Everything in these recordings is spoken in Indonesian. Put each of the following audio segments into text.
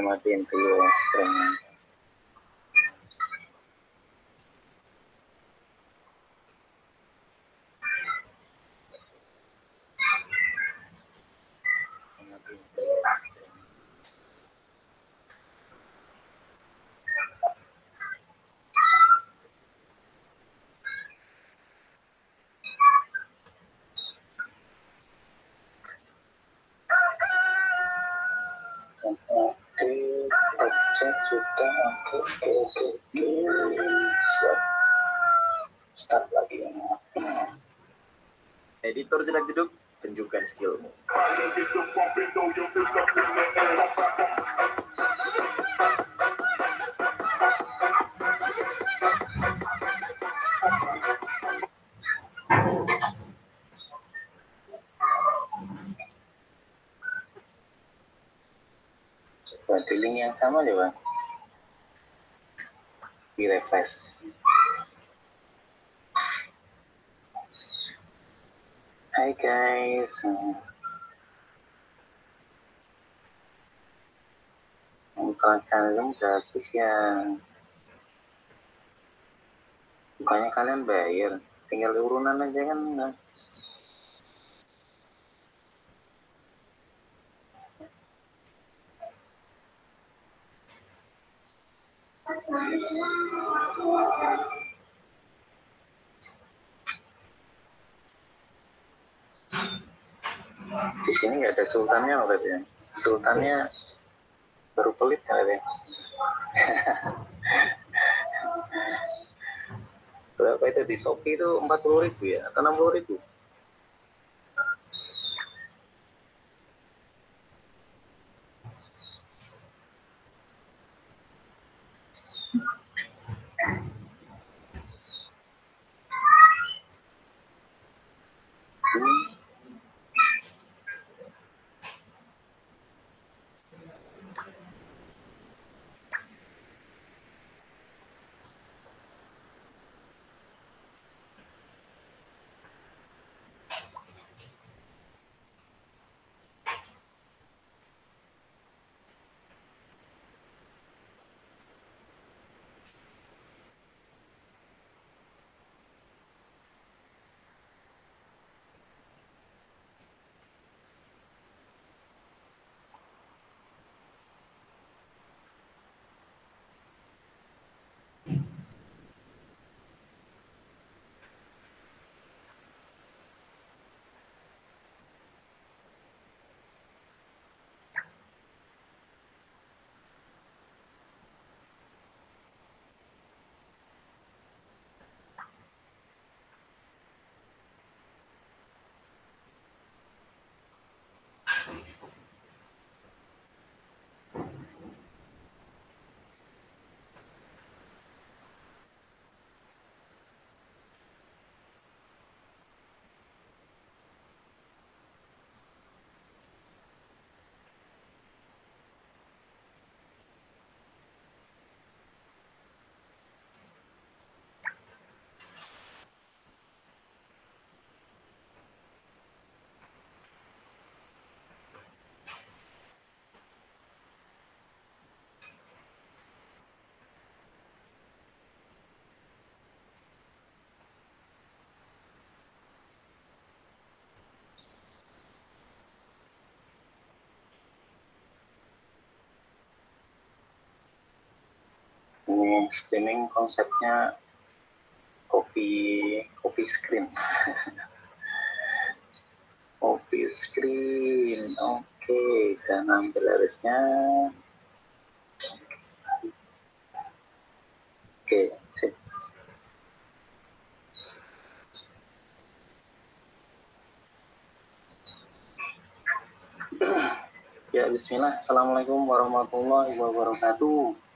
matiin dulu streaming. Sudah oke. Siap. Start lagi. Editor jelek duduk, tunjukkan skillmu. Coba di link yang sama coba. Di refresh. Hai guys. Kalau kalian udah habis ya. Bukannya kalian bayar, tinggal urunan aja kan. Di sini nggak ada sultannya berarti ya. Sultannya baru pelit kali ya. Berapa itu di Shopee itu 40.000 ya atau 60.000? Ini streaming konsepnya copy screen. Copy screen. Oke, dan ambil harusnya. Oke, sip. Ya, bismillah. Assalamualaikum warahmatullahi wabarakatuh.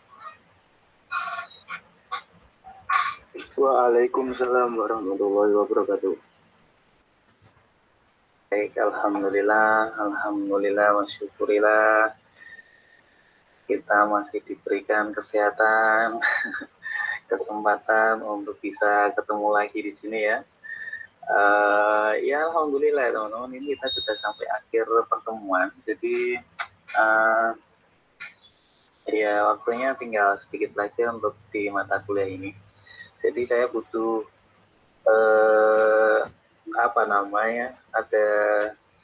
Waalaikumsalam warahmatullahi wabarakatuh. Baik, alhamdulillah, wa syukurillah. Kita masih diberikan kesehatan, kesempatan untuk bisa ketemu lagi di sini ya. Ya alhamdulillah teman-teman, ini kita sudah sampai akhir pertemuan. Jadi Ya, waktunya tinggal sedikit lagi untuk di mata kuliah ini. Jadi saya butuh apa namanya, ada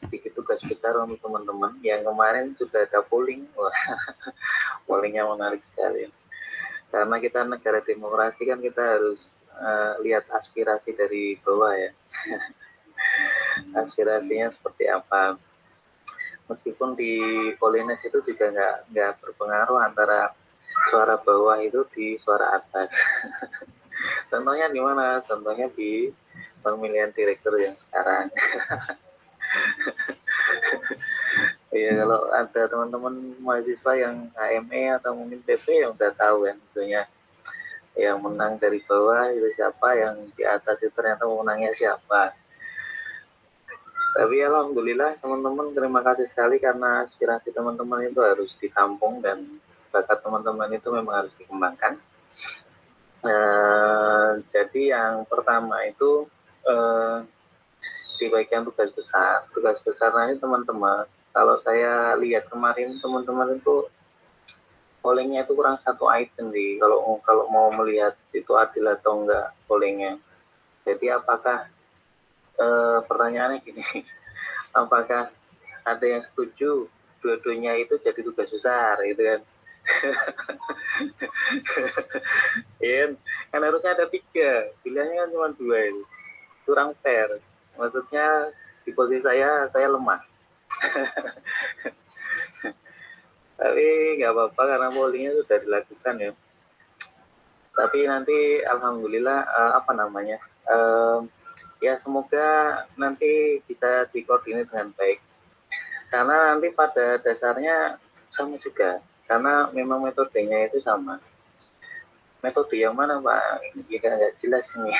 sedikit tugas besar untuk teman-teman yang kemarin sudah ada polling. Wah, pollingnya menarik sekali. Karena kita negara demokrasi kan kita harus lihat aspirasi dari bawah ya. Aspirasinya seperti apa. Meskipun di Polines itu juga nggak berpengaruh antara suara bawah itu di suara atas. Contohnya di mana? Contohnya di pemilihan direktur yang sekarang. Iya, kalau ada teman-teman mahasiswa yang HME atau mungkin PP yang udah tahu kan, tentunya yang menang dari bawah itu siapa, yang di atas itu ternyata pemenangnya siapa. Tapi alhamdulillah teman-teman, terima kasih sekali karena aspirasi teman-teman itu harus ditampung dan bakat teman-teman itu memang harus dikembangkan. Jadi yang pertama itu di bagian tugas besar nanti teman-teman, kalau saya lihat kemarin teman-teman itu pollingnya itu kurang satu item di kalau mau melihat itu adil atau enggak pollingnya. Jadi apakah pertanyaannya gini, apakah ada yang setuju dua-duanya itu jadi tugas besar gitu kan? Ya, kan harusnya ada tiga, pilihannya kan cuma dua itu, kurang fair. Maksudnya di posisi saya lemah. Tapi nggak apa-apa karena pollingnya sudah dilakukan ya. Tapi nanti alhamdulillah apa namanya, ya semoga nanti bisa dikoordinir dengan baik. Karena nanti pada dasarnya sama juga. Karena memang metodenya itu sama. Metode yang mana Pak? Ya nggak jelas ini.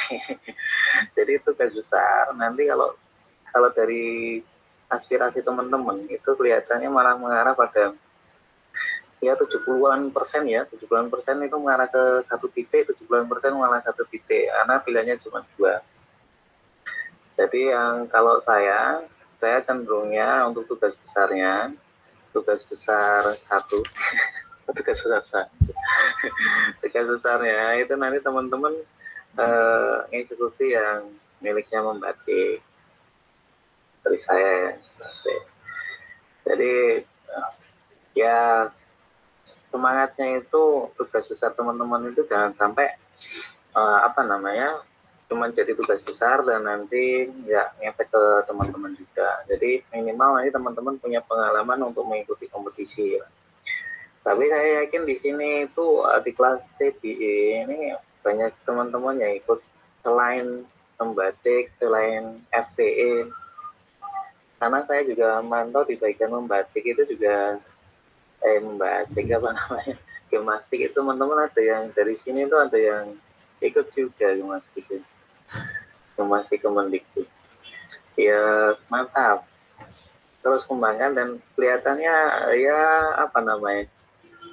Jadi itu tugas besar. Nanti kalau dari aspirasi teman-teman itu kelihatannya malah mengarah pada ya 70-an% ya, 70-an% itu mengarah ke satu titik, 70-an% malah satu titik, karena pilihannya cuma dua. Jadi yang kalau saya cenderungnya untuk tugas besarnya, tugas besar satu, tugas besar satu, tugas besarnya itu nanti teman-teman institusi yang miliknya membatik dari saya ya. Jadi ya semangatnya itu tugas besar teman-teman itu jangan sampai apa namanya cuma jadi tugas besar dan nanti nggak ngefek ke teman-teman juga. Jadi minimal nanti teman-teman punya pengalaman untuk mengikuti kompetisi. Tapi saya yakin di sini itu di kelas CBE ini banyak teman-teman yang ikut selain membatik, selain FPE. Karena saya juga mantau di bagian membatik itu juga membatik apa namanya, gimnastik itu teman-teman ada yang dari sini tuh ada yang ikut juga gimnastik Kemendikbud. Ya mantap, terus kembangkan dan kelihatannya ya apa namanya,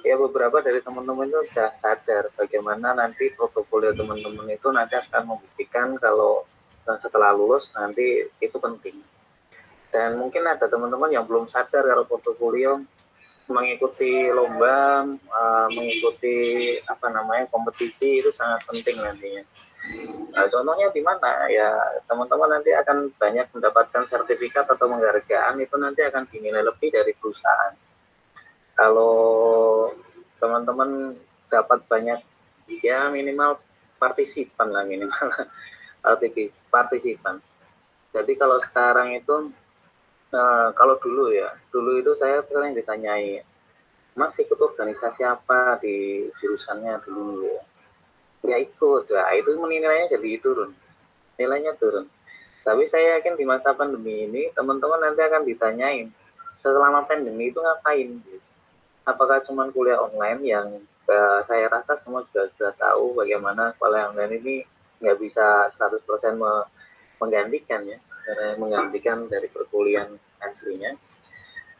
ya beberapa dari teman-teman itu sudah sadar bagaimana nanti portofolio teman-teman itu nanti akan membuktikan kalau setelah lulus nanti itu penting. Dan mungkin ada teman-teman yang belum sadar kalau portofolio mengikuti lomba, mengikuti apa namanya kompetisi itu sangat penting nantinya. Nah, contohnya di mana ya teman-teman nanti akan banyak mendapatkan sertifikat atau penghargaan itu nanti akan dinilai lebih dari perusahaan. Kalau teman-teman dapat banyak ya minimal partisipan lah minimal partisipan. Jadi kalau sekarang itu kalau dulu itu saya sering ditanyai, Mas ikut organisasi apa di jurusannya dulu ya? Ya ikut, ya itu menilainya jadi turun, nilainya turun. Tapi saya yakin di masa pandemi ini teman-teman nanti akan ditanyain, selama pandemi itu ngapain? Apakah cuma kuliah online yang saya rasa semua juga sudah tahu bagaimana kuliah online ini nggak bisa 100% menggantikan ya, menggantikan dari perkuliahan aslinya.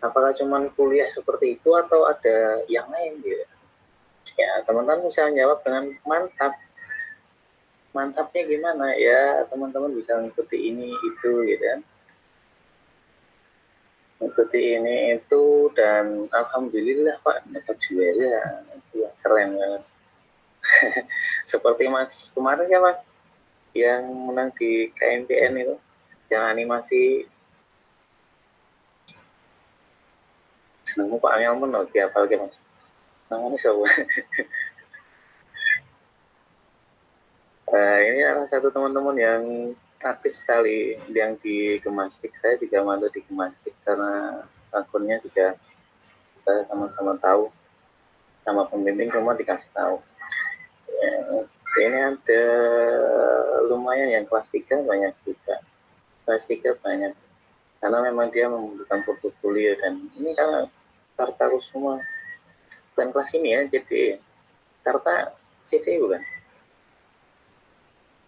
Apakah cuma kuliah seperti itu atau ada yang lain gitu? Ya teman-teman bisa jawab dengan mantap. Mantapnya gimana ya, teman-teman bisa mengikuti ini itu gitu kan, mengikuti ini itu dan alhamdulillah Pak dapat juara ya, keren banget. Seperti Mas kemarin ya Mas yang menang di KMPN itu yang animasi senengmu Pak Amelmun loh tiap kali Mas namanya siapa? Ini adalah satu teman-teman yang aktif sekali yang di Gemastik. Saya juga mantu di Gemastik karena akunnya juga kita sama-sama tahu sama pembimbing cuma dikasih tahu. Ini ada lumayan yang kelas 3 banyak juga. Kelas 3 banyak karena memang dia membutuhkan portofolio dan ini karena Karta semua bukan kelas ini ya jadi Karta CD bukan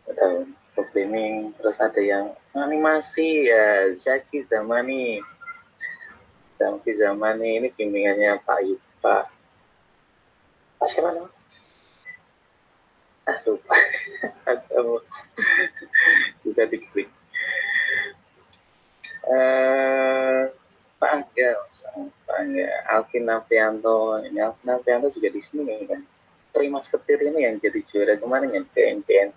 ada programming terus ada yang animasi ya Zaki Zamani ini bimbingannya Pak Yupa siapa namanya lupa juga diklik Pak Angga Alvin Nafianto juga di sini kan terima setir ini yang jadi juara kemarin yang PNPN.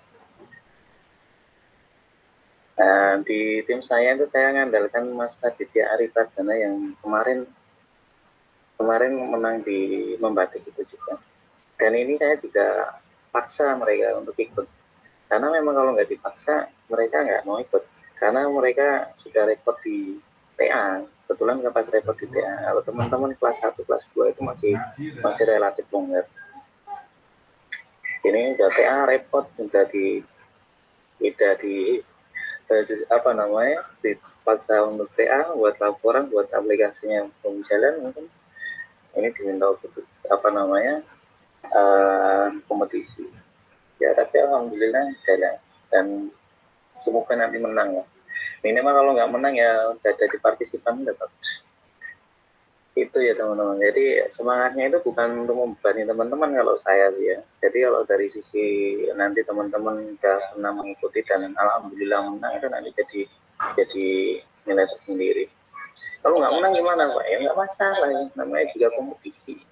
Di tim saya itu saya mengandalkan Mas Aditya Arifadana yang kemarin menang di Membatik itu juga. Dan ini saya juga paksa mereka untuk ikut. Karena memang kalau nggak dipaksa mereka nggak mau ikut. Karena mereka sudah rekod di TA. Kebetulan nggak pas rekod di TA. Kalau teman-teman kelas 1, kelas 2 itu masih relatif longgar. Ini udah TA repot sudah di apa namanya dipaksa untuk TA buat laporan buat aplikasinya belum jalan mungkin ini diminta untuk apa namanya kompetisi ya tapi alhamdulillah jalan dan semoga nanti menang ya minimal kalau nggak menang ya udah jadi partisipan udah bagus itu ya teman-teman jadi semangatnya itu bukan untuk membebani teman-teman kalau saya ya jadi kalau dari sisi nanti teman-teman udah pernah mengikuti dan alhamdulillah menang itu nanti jadi nilai tersendiri kalau nggak menang gimana Pak ya nggak masalah ya namanya juga kompetisi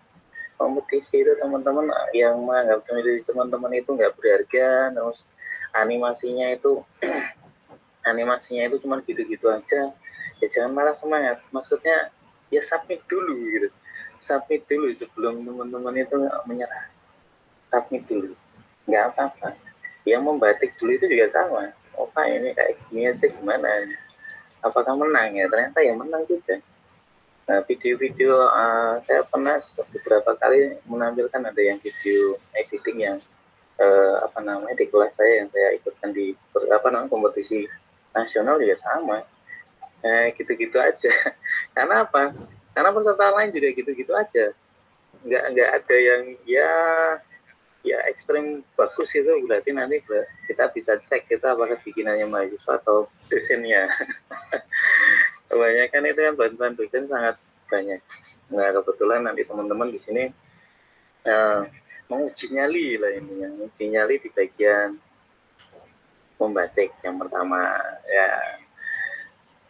itu teman-teman yang menganggap teman-teman itu nggak berharga terus animasinya itu cuma gitu-gitu aja ya jangan malah semangat maksudnya ya submit dulu sebelum teman-teman itu menyerah submit dulu nggak apa-apa yang membatik dulu itu juga sama Pak ini kayak gini aja gimana apakah menang ya ternyata yang menang juga nah video-video saya pernah beberapa kali menampilkan ada yang video editing yang apa namanya di kelas saya yang saya ikutkan di kompetisi nasional juga sama gitu-gitu aja karena apa? Karena peserta lain juga gitu-gitu aja nggak ada yang ya ekstrem bagus itu berarti nanti kita bisa cek kita apakah bikinannya mahasiswa atau dosennya kebanyakan itu kan bantuan dosen sangat banyak nah kebetulan nanti teman-teman di sini menguji nyali lah ini yang menguji nyali di bagian membatik yang pertama ya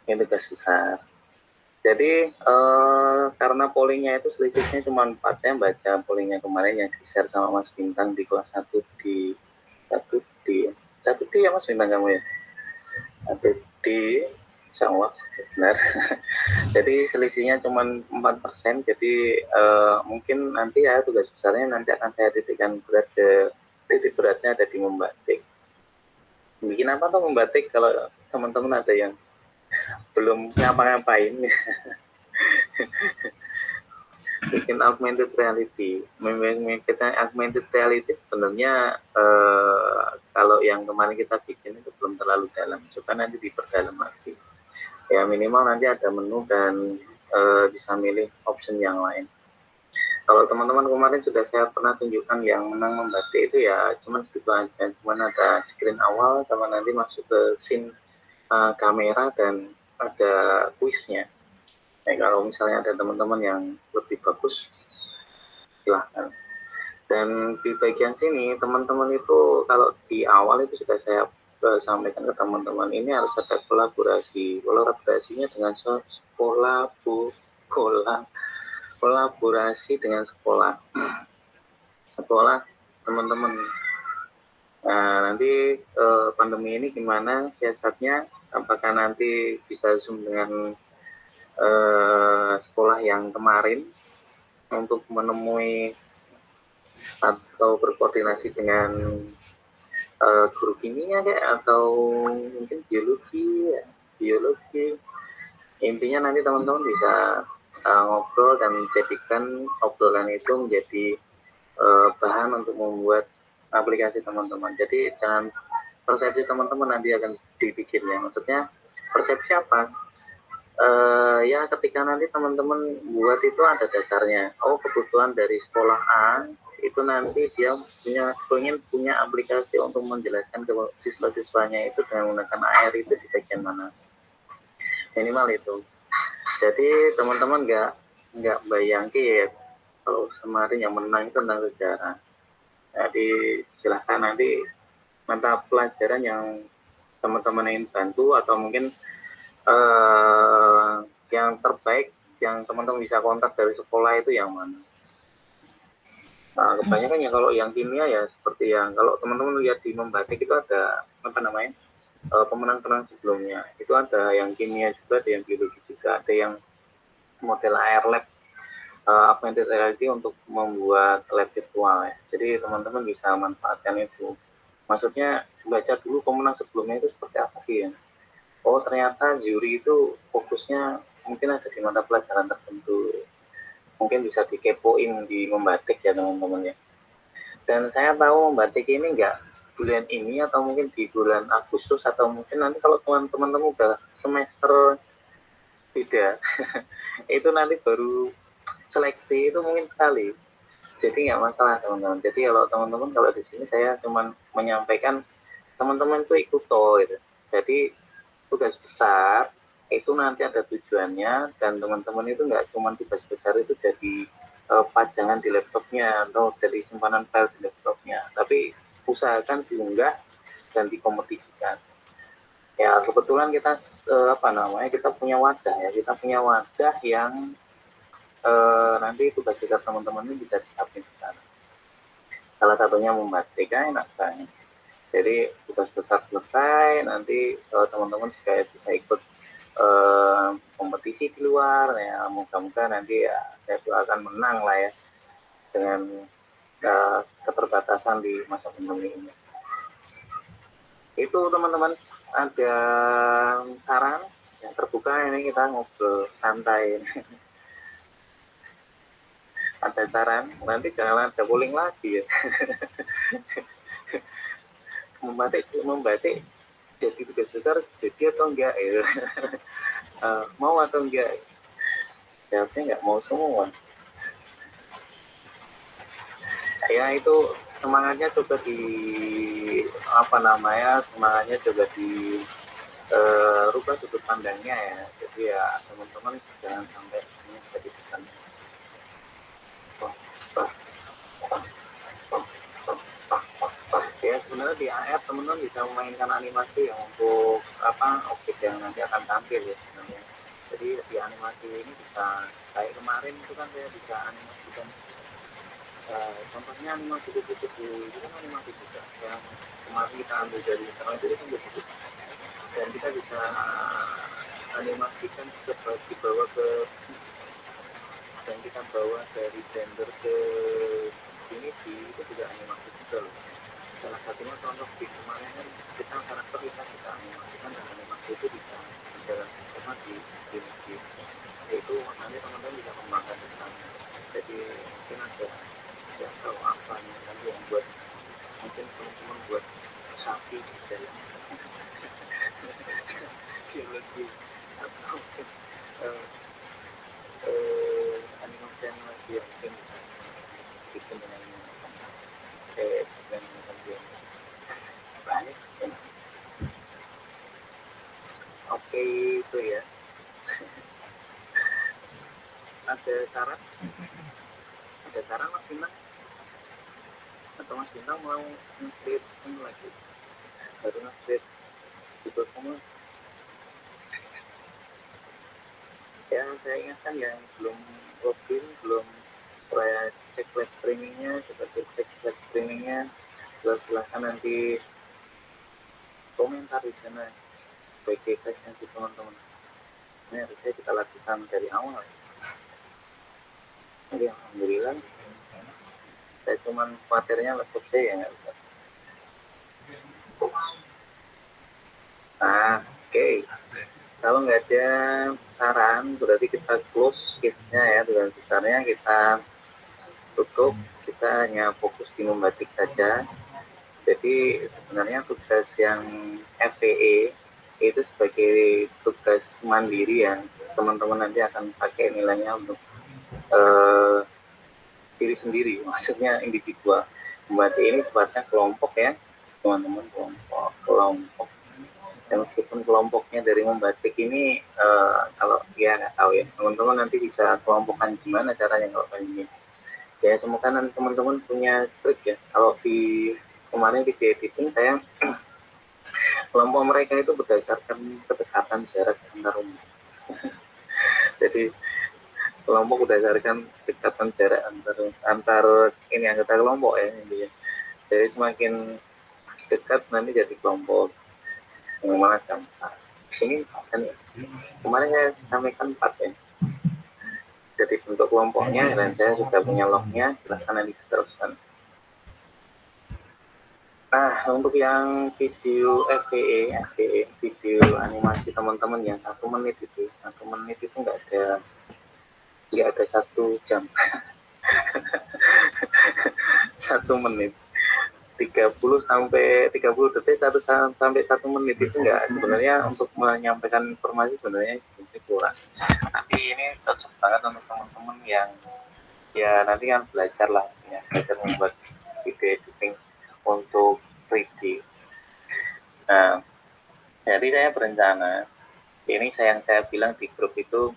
ini tugas besar jadi karena pollingnya itu selisihnya cuma 4 saya baca pollingnya kemarin yang di-share sama Mas Bintang di kelas 1 di ya Mas Bintang kamu ya 1 di sama benar jadi selisihnya cuma 4% jadi mungkin nanti ya tugas besarnya nanti akan saya titikkan titik beratnya ada di membatik bikin apa tuh membatik kalau teman-teman ada yang belum ngapa-ngapain bikin augmented reality augmented reality sebenarnya kalau yang kemarin kita bikin itu belum terlalu dalam coba nanti diperdalam lagi ya minimal nanti ada menu dan bisa milih option yang lain kalau teman-teman kemarin sudah saya pernah tunjukkan yang menang membatik itu ya cuman segitu aja cuman ada screen awal sama nanti masuk ke scene kamera dan ada kuisnya kalau misalnya ada teman-teman yang lebih bagus silahkan dan di bagian sini teman-teman itu kalau di awal itu sudah saya sampaikan ke teman-teman ini harus ada kolaborasinya dengan kolaborasi dengan sekolah teman-teman. Nah, nanti pandemi ini gimana siasatnya? Apakah nanti bisa Zoom dengan sekolah yang kemarin untuk menemui atau berkoordinasi dengan guru kimia kayak atau mungkin biologi. Intinya nanti teman-teman bisa ngobrol dan jadikan obrolan itu menjadi bahan untuk membuat aplikasi teman-teman. Jadi jangan persepsi teman-teman nanti akan dipikirnya. Maksudnya persepsi apa? Ya ketika nanti teman-teman buat itu ada dasarnya. Oh, kebutuhan dari sekolah A itu nanti dia ingin punya aplikasi untuk menjelaskan ke siswa-siswanya itu dengan menggunakan AR itu di bagian mana. Minimal itu. Jadi teman-teman nggak bayangin kalau kemarin yang menang itu tentang sejarah. Jadi silahkan nanti mata pelajaran yang teman-teman ingin bantu atau mungkin yang terbaik yang teman-teman bisa kontak dari sekolah itu yang mana. Nah, kebanyakan ya kalau yang kimia ya seperti yang kalau teman-teman lihat di Membatik itu ada apa namanya pemenang-pemenang sebelumnya itu ada yang kimia juga, ada yang biologi juga, ada yang model AR lab augmented reality untuk membuat lab virtual ya. Jadi teman-teman bisa manfaatkan itu. Maksudnya baca dulu pemenang sebelumnya itu seperti apa sih ya. Oh ternyata juri itu fokusnya mungkin ada di mata pelajaran tertentu. Mungkin bisa dikepoin di Membatik ya teman-teman ya. Dan saya tahu Membatik ini nggak bulan ini atau mungkin di bulan Agustus atau mungkin nanti kalau teman-teman udah semester tidak itu nanti baru seleksi itu mungkin sekali. Jadi nggak masalah teman-teman. Jadi kalau kalau di sini saya cuma menyampaikan teman-teman itu ikut toh gitu. Jadi tugas besar itu nanti ada tujuannya dan teman-teman itu nggak cuma tugas besar itu jadi pajangan di laptopnya atau jadi simpanan file di laptopnya, tapi usahakan diunggah dan dikompetisikan. Ya kebetulan kita kita punya wadah ya, kita punya wadah yang nanti tugas besar teman-teman ini bisa disiapin di sana. Salah satunya Membatik, kan enak banget. Jadi tugas besar selesai, nanti teman-teman juga bisa ikut kompetisi di luar ya, moga-moga nanti ya saya akan menang lah ya dengan keterbatasan di masa pandemi ini. Itu teman-teman ada saran yang terbuka ini kita ngobrol santai. Ada saran nanti jangan ada polling lagi ya. membatik jadi tugas besar jadi atau enggak ya. Mau atau enggak, jawabnya enggak mau semua. Ya itu semangatnya coba semangatnya coba di rubah sudut pandangnya ya. Jadi ya teman-teman jangan sampai ini jadi pesan ya. Sebenarnya di AR teman-teman bisa memainkan animasi yang untuk objek yang nanti akan tampil ya sebenarnya. Jadi di animasi ini bisa kayak kemarin itu kan saya bisa animasikan contohnya animasi itu kan animasi juga yang kemarin kita ambil dari sekarang itu kan begitu, dan kita bisa animasikan dibawa ke dan kita bawa dari Blender ke Unity itu juga animasi juga loh. Salah satunya contoh di kemarin kan kita karakter kita animasikan dan animasi itu bisa berjalan sama di Unity. Itu nanti teman-teman bisa kembangkan di sana. Jadi mungkin ada yang tahu apa nih nanti yang buat mungkin teman-teman buat sapi di dalam biologi atau animasi yang mungkin bikin dengan banyak ya. Oke itu ya. Ada saran Mas Bintang atau Mas Bintang mau nge-create lagi baru nge-create itu semua. Ya saya ingatkan yang belum login, belum saya cek live streamingnya, seperti cek live streamingnya, silahkan nanti komentar di sana sebagai presensi teman-teman. Ini harusnya kita lakukan dari awal. Jadi alhamdulillah saya cuman materinya laptop saya ya nggak bisa. Nah, oke. Kalau nggak ada saran, berarti kita close case-nya ya, dengan besarnya kita tutup, kita hanya fokus di membatik saja. Jadi sebenarnya tugas yang FPE itu sebagai tugas mandiri yang teman-teman nanti akan pakai nilainya untuk diri sendiri, maksudnya individual. Membatik ini sifatnya kelompok ya, teman-teman, kelompok. Dan meskipun kelompoknya dari membatik ini kalau ya nggak tahu ya, teman-teman nanti bisa kelompokkan gimana caranya kalau kayak gini. Ya semoga nanti teman-teman punya trik ya. Kalau di kemarin di editing saya kelompok mereka itu berdasarkan kedekatan jarak antar rumah. Jadi kelompok berdasarkan kedekatan jarak antar ini anggota kelompok ya intinya. Jadi semakin dekat nanti jadi kelompok yang mana gampang. Sini kan ya. Kemarin saya sampaikan 4 ya. Jadi bentuk kelompoknya dan saya sudah punya lognya, silahkan nanti diteruskan. Nah, untuk yang video FVE, video animasi teman-teman yang 1 menit itu, 1 menit itu nggak ada 1 jam. 1 menit. 30 sampai 30 detik sampai 1 menit itu enggak, sebenarnya untuk menyampaikan informasi sebenarnya kurang. Tapi ini cocok banget untuk teman-teman yang ya nanti kan belajar lah ya, belajar membuat video editing untuk 3D. Nah, jadi saya berencana ini yang saya bilang di grup itu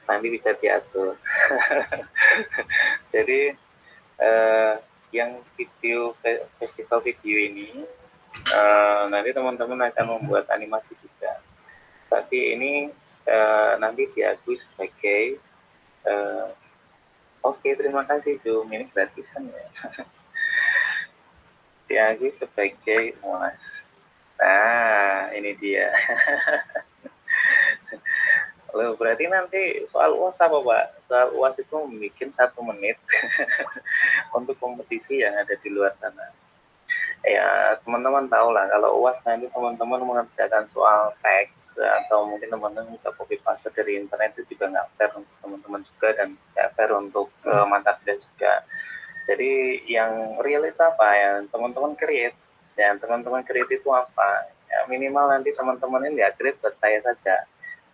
nanti bisa diatur. Jadi yang video festival video ini nanti teman-teman akan membuat animasi juga. Tapi ini nanti diakui sebagai oke, terima kasih Zoom, ini gratisan ya. Diakui sebagai UAS. Nah, ini dia. Loh, berarti nanti soal UAS apa Pak? Soal UAS itu membuat 1 menit untuk kompetisi yang ada di luar sana. Ya, teman-teman tahu lah, kalau UAS nanti teman-teman mengerjakan soal teks, atau mungkin teman-teman bisa copy paste dari internet, itu juga nggak fair untuk teman-teman juga, dan nggak fair untuk mata kuliah juga. Jadi yang real itu apa ya? Teman-teman create. Ya, teman-teman create itu apa? Ya, minimal nanti teman-teman ini ya create buat saya saja.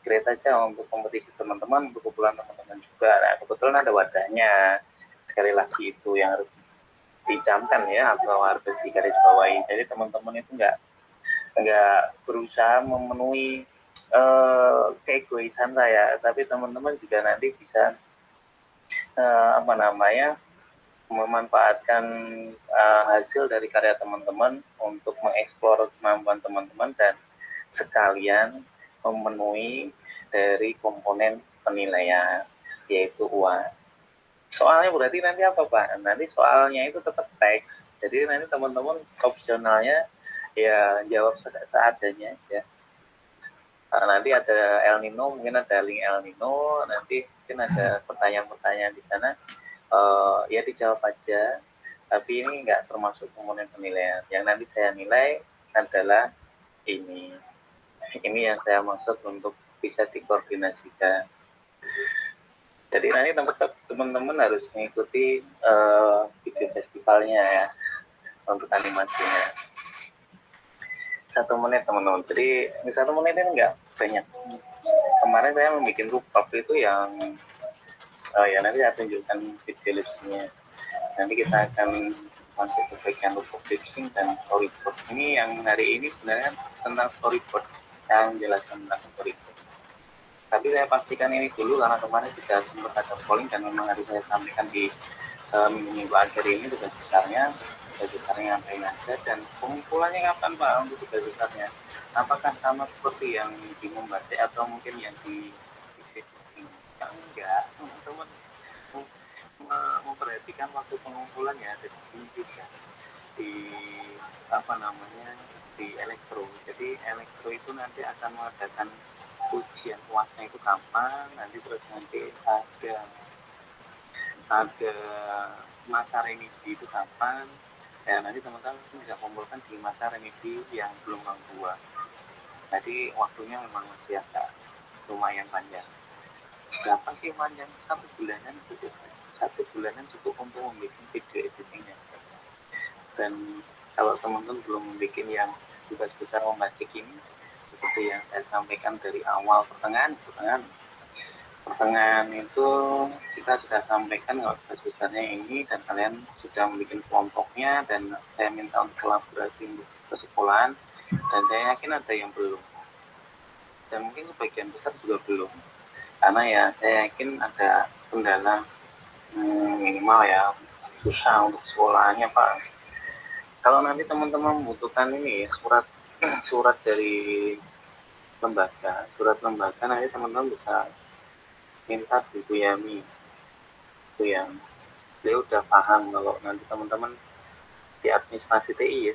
Create aja untuk kompetisi teman-teman, untuk kumpulan teman-teman juga. Nah, kebetulan ada wadahnya. Sekali lagi itu yang harus dicamkan ya, atau harus digarisbawahi. Jadi teman-teman itu nggak berusaha memenuhi keegoisan saya, tapi teman-teman juga nanti bisa memanfaatkan hasil dari karya teman-teman untuk mengeksplor kemampuan teman-teman dan sekalian memenuhi dari komponen penilaian, yaitu UAS. Soalnya berarti nanti apa Pak? Nanti soalnya itu tetap teks. Jadi nanti teman-teman opsionalnya ya jawab seadanya ya. Nanti ada El Nino, mungkin ada link El Nino, nanti mungkin ada pertanyaan-pertanyaan di sana. Ya dijawab aja. Tapi ini nggak termasuk komponen penilaian. Yang nanti saya nilai adalah ini. Ini yang saya maksud untuk bisa dikoordinasikan. Jadi nanti teman-teman harus mengikuti video festivalnya ya untuk animasinya. 1 menit teman-teman. Jadi 1 menit ini nggak banyak. Kemarin saya membuat rooftop itu yang ya nanti saya tunjukkan video lipsnya. Nanti kita akan masuk ke bagian rooftop lipsing dan storyboard. Ini yang hari ini sebenarnya tentang storyboard, yang jelaskan tentang storyboard. Tapi saya pastikan ini dulu karena kemarin sudah sempat ada polling dan memang harus saya sampaikan di minggu akhir ini tugas besarnya ngapain aja, dan pengumpulannya kapan Pak untuk tugas besarnya? Apakah sama seperti yang di Membatik atau mungkin yang di enggak, teman-teman memperhatikan waktu pengumpulan ya, jadi di apa namanya, di elektro. Jadi elektro itu nanti akan mengadakan ujian UASnya itu kapan, nanti terus nanti ada masa remedi itu kapan, ya nanti teman-teman bisa kumpulkan di masa remedi yang belum dua. Jadi waktunya memang masih agak lumayan panjang. Berapa sih panjang? 1 bulanan cukup. 1 bulanan cukup untuk membuat video editingnya. Dan kalau teman-teman belum bikin yang tugas besar membatik ini, seperti yang saya sampaikan dari awal pertengahan itu kita sudah sampaikan kalau tugas besarnya ini, dan kalian sudah membuat kelompoknya, dan saya minta untuk kolaborasi ke sekolahan, dan saya yakin ada yang belum, dan mungkin sebagian besar juga belum, karena ya saya yakin ada kendala minimal ya, susah untuk sekolahnya Pak. Kalau nanti teman-teman membutuhkan ini surat dari surat lembaga nanti teman-teman bisa minta di Bu Yami. Itu yang dia udah paham kalau nanti teman-teman di administrasi TI ya.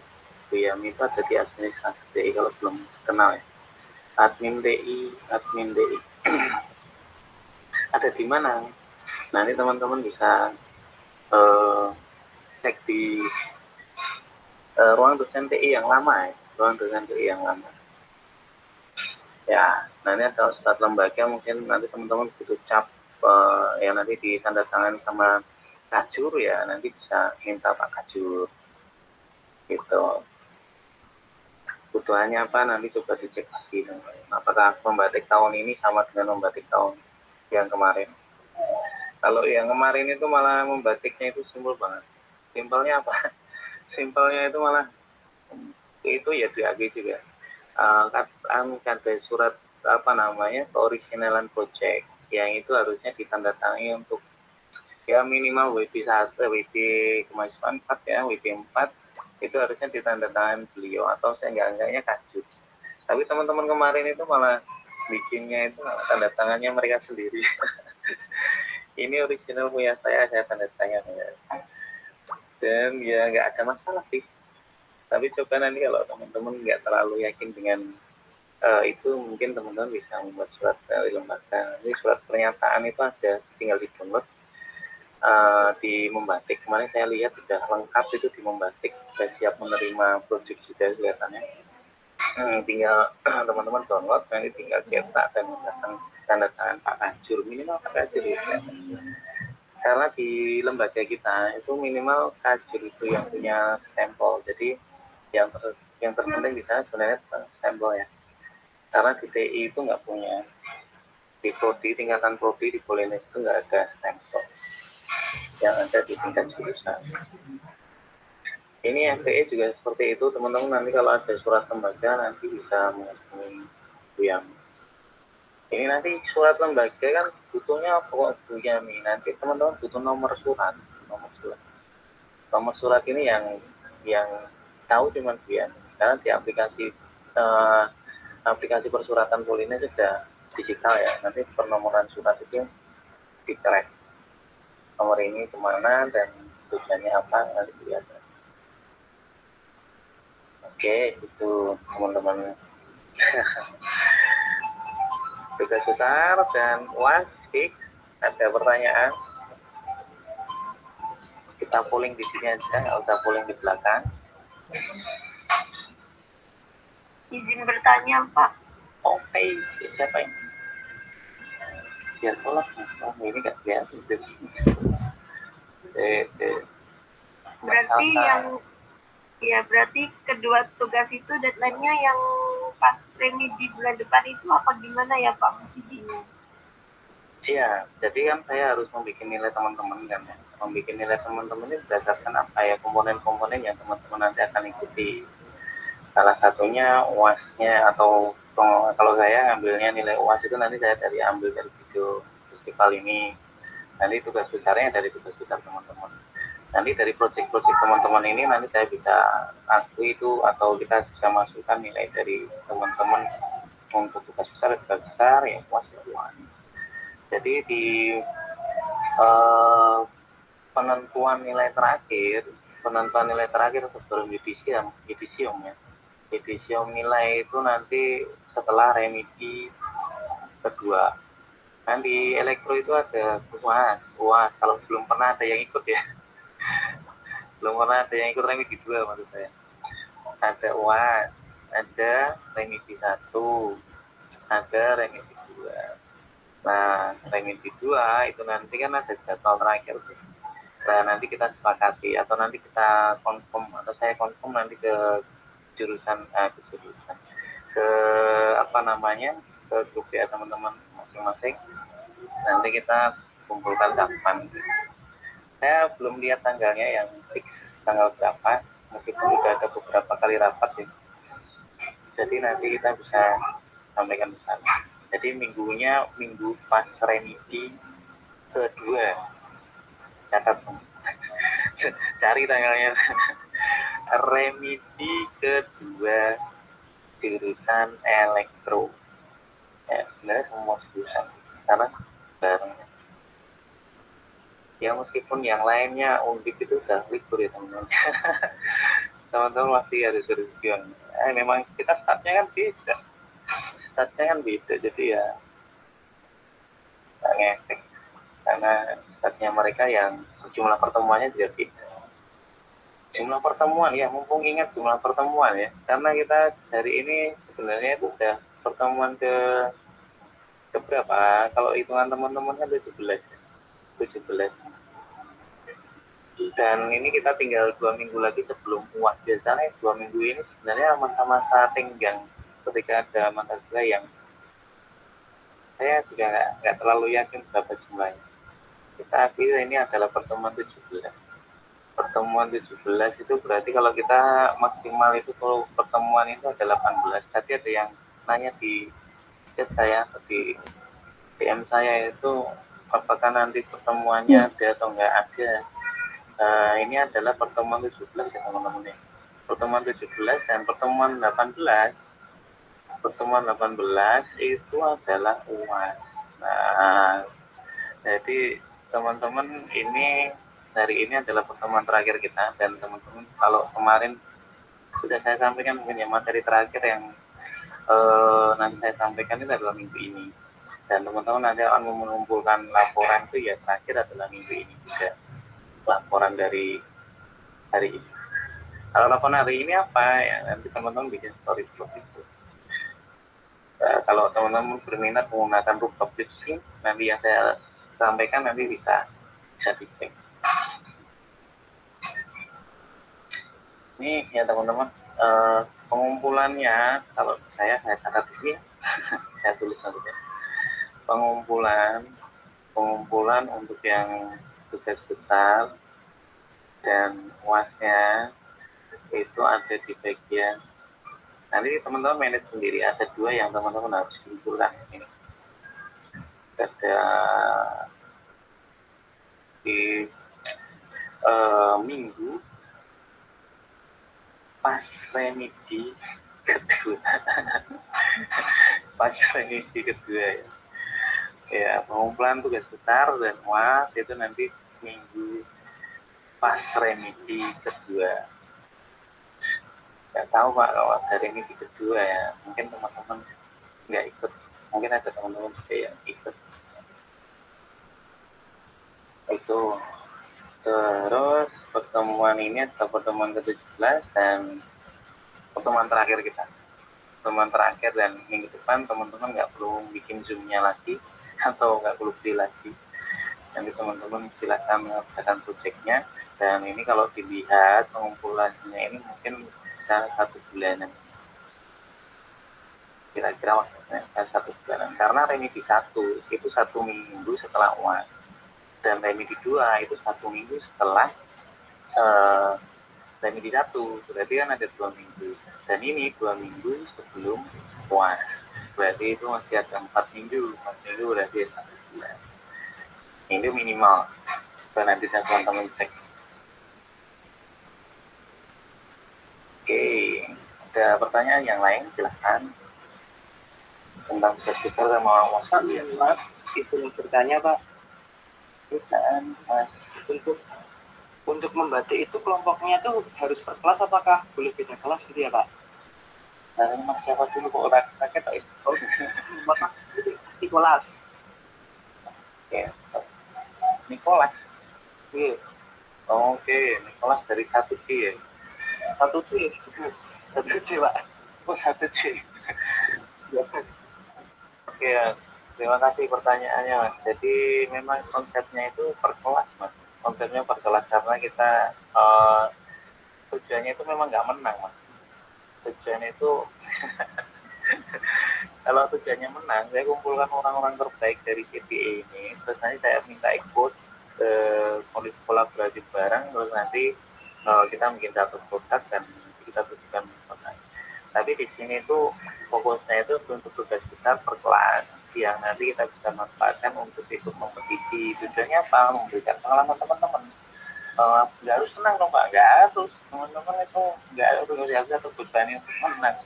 Bu Yami itu ada di administrasi TI kalau belum kenal ya. Admin TI ada di mana? Nanti teman-teman bisa cek di ruang dosen TI yang lama ya. Ruang dosen TI yang lama. Ya, nanti ada surat lembaga, mungkin nanti teman-teman butuh cap yang nanti ditandatangani sama Kajur ya, nanti bisa minta Pak Kajur gitu. Kebutuhannya apa nanti coba dicek lagi, apakah membatik tahun ini sama dengan membatik tahun yang kemarin. Kalau yang kemarin itu malah membatiknya itu simpel banget. Simpelnya apa? Simpelnya itu malah itu ya DAG juga. Ada surat apa namanya, keoriginalan project yang itu harusnya ditandatangani untuk ya minimal WP 1, WP kemahasiswaan 4 ya, WP 4 itu harusnya ditandatangani beliau atau seenggak-enggaknya Kajur. Tapi teman-teman kemarin itu malah bikinnya itu tanda tangannya mereka sendiri. Ini original punya saya tanda tangan ya. Dan ya nggak ada masalah sih. Tapi coba nanti kalau teman-teman nggak terlalu yakin dengan itu, mungkin teman-teman bisa membuat surat dari lembaga. Ini surat pernyataan itu ada, tinggal di-download di Membatik. Kemarin saya lihat sudah lengkap itu di Membatik, sudah siap menerima proyek juga kelihatannya. Tinggal teman-teman download, nanti tinggal cetak dan menggunakan tanda tangan Pak Kajur, minimal Pak Kajur ya. Karena di lembaga kita itu minimal Kajur itu yang punya stempel, jadi yang terpenting di sana sebenarnya stempel ya. Karena di TI itu nggak punya, di prodi, tingkatan prodi di Polines itu nggak ada stempel, yang ada di tingkat jurusan. Ini FPE juga seperti itu teman-teman, nanti kalau ada surat lembaga nanti bisa menghubungi Bu Yami. Ini nanti surat lembaga kan butuhnya pokok Bu Yami, nanti teman-teman butuh nomor surat. Nomor surat ini yang tahu cuma Bu Yami, karena di aplikasi persuratan Polines sudah digital ya, nanti pernomoran surat itu ditrack, nomor ini kemana dan tujuannya apa nanti kelihatan. Oke, itu teman-teman. Tugas besar dan UAS fix. Ada pertanyaan? Kita polling di sini aja, nggak usah polling di belakang. Izin bertanya, Pak. Oke, siapa ini? Biar tolak, ini nggak kelihatan. Berarti kedua tugas itu deadline-nya yang pas remedi bulan depan itu apa gimana ya Pak? Masih bingung. Iya, jadi kan saya harus membuat nilai teman-teman kan ya. Membuat nilai teman-teman ini berdasarkan apa ya, komponen-komponen yang teman-teman nanti akan ikuti. Salah satunya UAS-nya, atau kalau saya ngambilnya nilai UAS itu nanti saya ambil dari video festival ini. Nanti tugas besarnya dari tugas besar teman-teman. Nanti dari proyek-proyek teman-teman ini nanti saya bisa akui itu, atau kita bisa masukkan nilai dari teman-teman untuk tugas besar ya UAS ya UAS. Jadi di uh, penentuan nilai terakhir sebelum yudisium ya. Yudisium nilai itu nanti setelah remedi kedua. Kan di elektro itu ada UAS. Kalau belum pernah ada yang ikut ya. Belum pernah ada yang ikut remedi 2 maksud saya. Ada UAS, ada remedi 1, ada remedi 2. Nah, remedi 2 itu nanti kan ada jadwal terakhir. Nah, nanti kita sepakati atau nanti kita konfirm atau saya konfirm nanti ke jurusan ke apa namanya, ke grup ya teman-teman masing-masing. Nanti kita kumpulkan kapan. Saya belum lihat tanggalnya yang fix tanggal berapa, meskipun sudah ada beberapa kali rapat ya. Jadi nanti kita bisa sampaikan ke sana. Jadi minggu pas remedi kedua. Catat cari tanggalnya. Remedi kedua jurusan elektro. Ya, sebenarnya semua jurusan karena bareng. Ya meskipun yang lainnya undip itu udah libur ya teman-teman. Teman-teman masih harus berjuang. Memang kita startnya kan beda. Jadi ya nggak ngefek karena startnya mereka yang jumlah pertemuannya juga beda. Jumlah pertemuan ya, mumpung ingat jumlah pertemuan ya, karena kita hari ini sebenarnya itu udah pertemuan ke berapa? Kalau hitungan teman-teman kan 17. Dan ini kita tinggal 2 minggu lagi sebelum UAS. Biasanya 2 minggu ini sebenarnya masa-masa tenggang ketika ada mata kuliah yang saya juga nggak terlalu yakin berapa jumlahnya. Kita akui ini adalah pertemuan 17. Pertemuan 17 itu berarti kalau kita maksimal itu kalau pertemuan itu ada 18. Tadi ada yang nanya di chat saya atau di DM saya itu apakah nanti pertemuannya ada atau enggak ada. Ini adalah pertemuan 17 ya teman-teman ya. Pertemuan 17 dan pertemuan 18. Pertemuan 18 itu adalah UAS. Nah, jadi teman-teman ini hari ini adalah pertemuan terakhir kita, dan teman-teman kalau kemarin sudah saya sampaikan mungkin ya materi terakhir yang nanti saya sampaikan itu adalah minggu ini, dan teman-teman nanti akan mengumpulkan laporan itu ya terakhir adalah minggu ini juga, laporan dari hari ini. Kalau laporan hari ini apa ya, nanti teman-teman bikin story vlog itu. Kalau teman-teman berminat menggunakan rooftop pitching, nanti yang saya sampaikan nanti bisa dicek. Ini ya teman-teman, pengumpulannya kalau saya catat ini saya tulis nanti ya. Pengumpulan untuk yang tugas besar dan UASnya itu ada di bagian, nanti teman-teman manage sendiri, ada 2 yang teman-teman harus kumpulkan ini. Ada di minggu pas remedi kedua ya pengumpulan tugas besar dan UAS itu nanti minggu pas remedi kedua. Nggak tahu Pak kalau ada remedi kedua ya, mungkin teman-teman nggak ikut, mungkin ada teman-teman juga yang ikut itu. Terus pertemuan ini adalah pertemuan ke-17 dan pertemuan terakhir kita. Pertemuan terakhir, dan minggu depan teman-teman nggak perlu bikin zoom-nya lagi atau nggak perlu beli lagi. Nanti teman-teman silakan mengerjakan proyeknya, dan ini kalau dilihat pengumpulannya ini mungkin bisa 1 bulanan. Kira-kira waktunya 1 bulanan. Karena remedi 1 itu 1 minggu setelah UAS. Dan remedi 2 itu 1 minggu setelah remedi 1, berarti kan ada 2 minggu, dan ini 2 minggu sebelum UAS, berarti itu masih ada 4 minggu berarti 1 bulan. Ini minimal, so nanti saya teman-teman cek. Oke, ada pertanyaan yang lain silahkan tentang tugas besar sama UAS. Itu yang bertanya Pak. Perusahaan mas. Untuk membatik itu kelompoknya itu harus per kelas apakah boleh beda kelas gitu ya Pak? Nah, mas siapa dulu kok orang pakai tak itu? Oh, Bapak pasti kelas. Ya, Nicholas. Iya. Oke, Nicholas dari 1C ya. 1C. 1C Pak. Oh, 1C. Oke ya, terima kasih pertanyaannya mas. Jadi memang konsepnya itu per kelas mas. Konsepnya per kelas karena kita tujuannya itu memang nggak menang mas. Tujuannya itu kalau tujuannya menang, saya kumpulkan orang-orang terbaik dari CPA ini, terus nanti saya minta ikut ke kolaborasi bareng, terus nanti kita bikin satu produk dan kita tujukan menang. Tapi di sini tuh fokusnya itu untuk tugas kita per kelas yang nanti kita bisa manfaatkan untuk ikut kompetisi. Tujuannya apa? Memberikan pengalaman teman-teman. Nggak harus senang dong Pak, nggak harus. Teman-teman itu nggak harus atau berani untuk menang.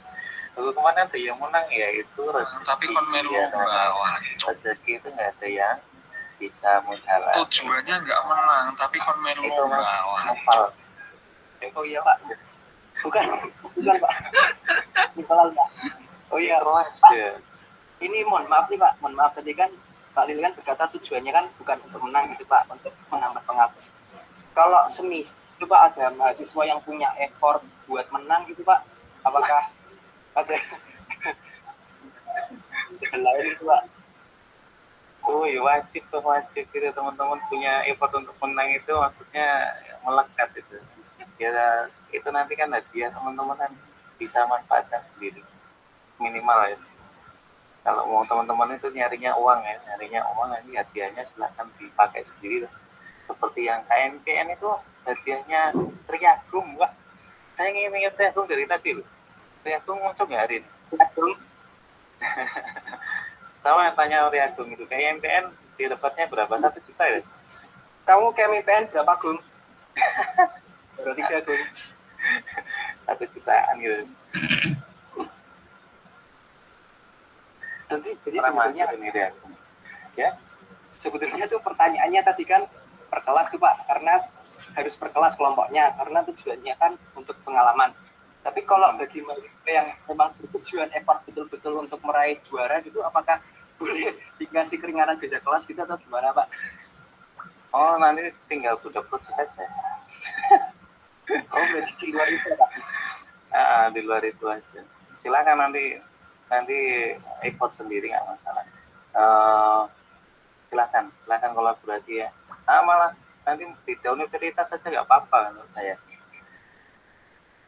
Lalu kemarin ada yang menang ya itu rezeki. Tapi kon melu bawah. Rezeki itu nggak ada yang bisa menjalan. Tujuannya nggak menang, tapi kon melu bawah. Oh iya Pak. Bukan Pak. Nicholas Pak. Oh iya Kelas ya. Ini mohon maaf nih Pak. Mohon maaf tadi kan Pak Lili kan berkata tujuannya kan bukan untuk menang gitu Pak, untuk menambah pengalaman. Kalau itu Pak ada mahasiswa yang punya effort buat menang gitu Pak, apakah ada lain itu Pak? Oh ya wajib gitu teman-teman punya effort untuk menang itu maksudnya melekat itu. Ya itu nanti kan hadiah teman-teman kan bisa manfaatkan sendiri minimal ya. Kalau mau teman-teman itu nyarinya uang nanti hadiahnya silahkan dipakai sendiri. Seperti yang KMPN itu hadiahnya Triagung, Pak. Saya ingin Triagung dari tadi loh. Triagung muncul nggak hari ini? Sama tanya Triagung itu. KMPN didapatnya berapa? 1 juta ya? Kamu KMPN berapa, Gung? Berapa 3, Gung? 1 jutaan gitu. Jadi sebetulnya ini Triagung. Ya? Sebetulnya tuh pertanyaannya tadi kan per kelas tuh Pak, karena harus per kelas kelompoknya, karena tujuannya kan untuk pengalaman. Tapi kalau bagi mahasiswa yang memang bertujuan effort betul-betul untuk meraih juara gitu, apakah boleh dikasih keringanan beda kelas gitu atau gimana Pak? Oh nanti tinggal budak-budak saja. Oh berarti di luar itu Pak? Di luar itu aja. Silakan nanti effort sendiri nggak masalah. Silakan kolaborasi ya. Malah nanti di universitas saja nggak apa-apa menurut saya.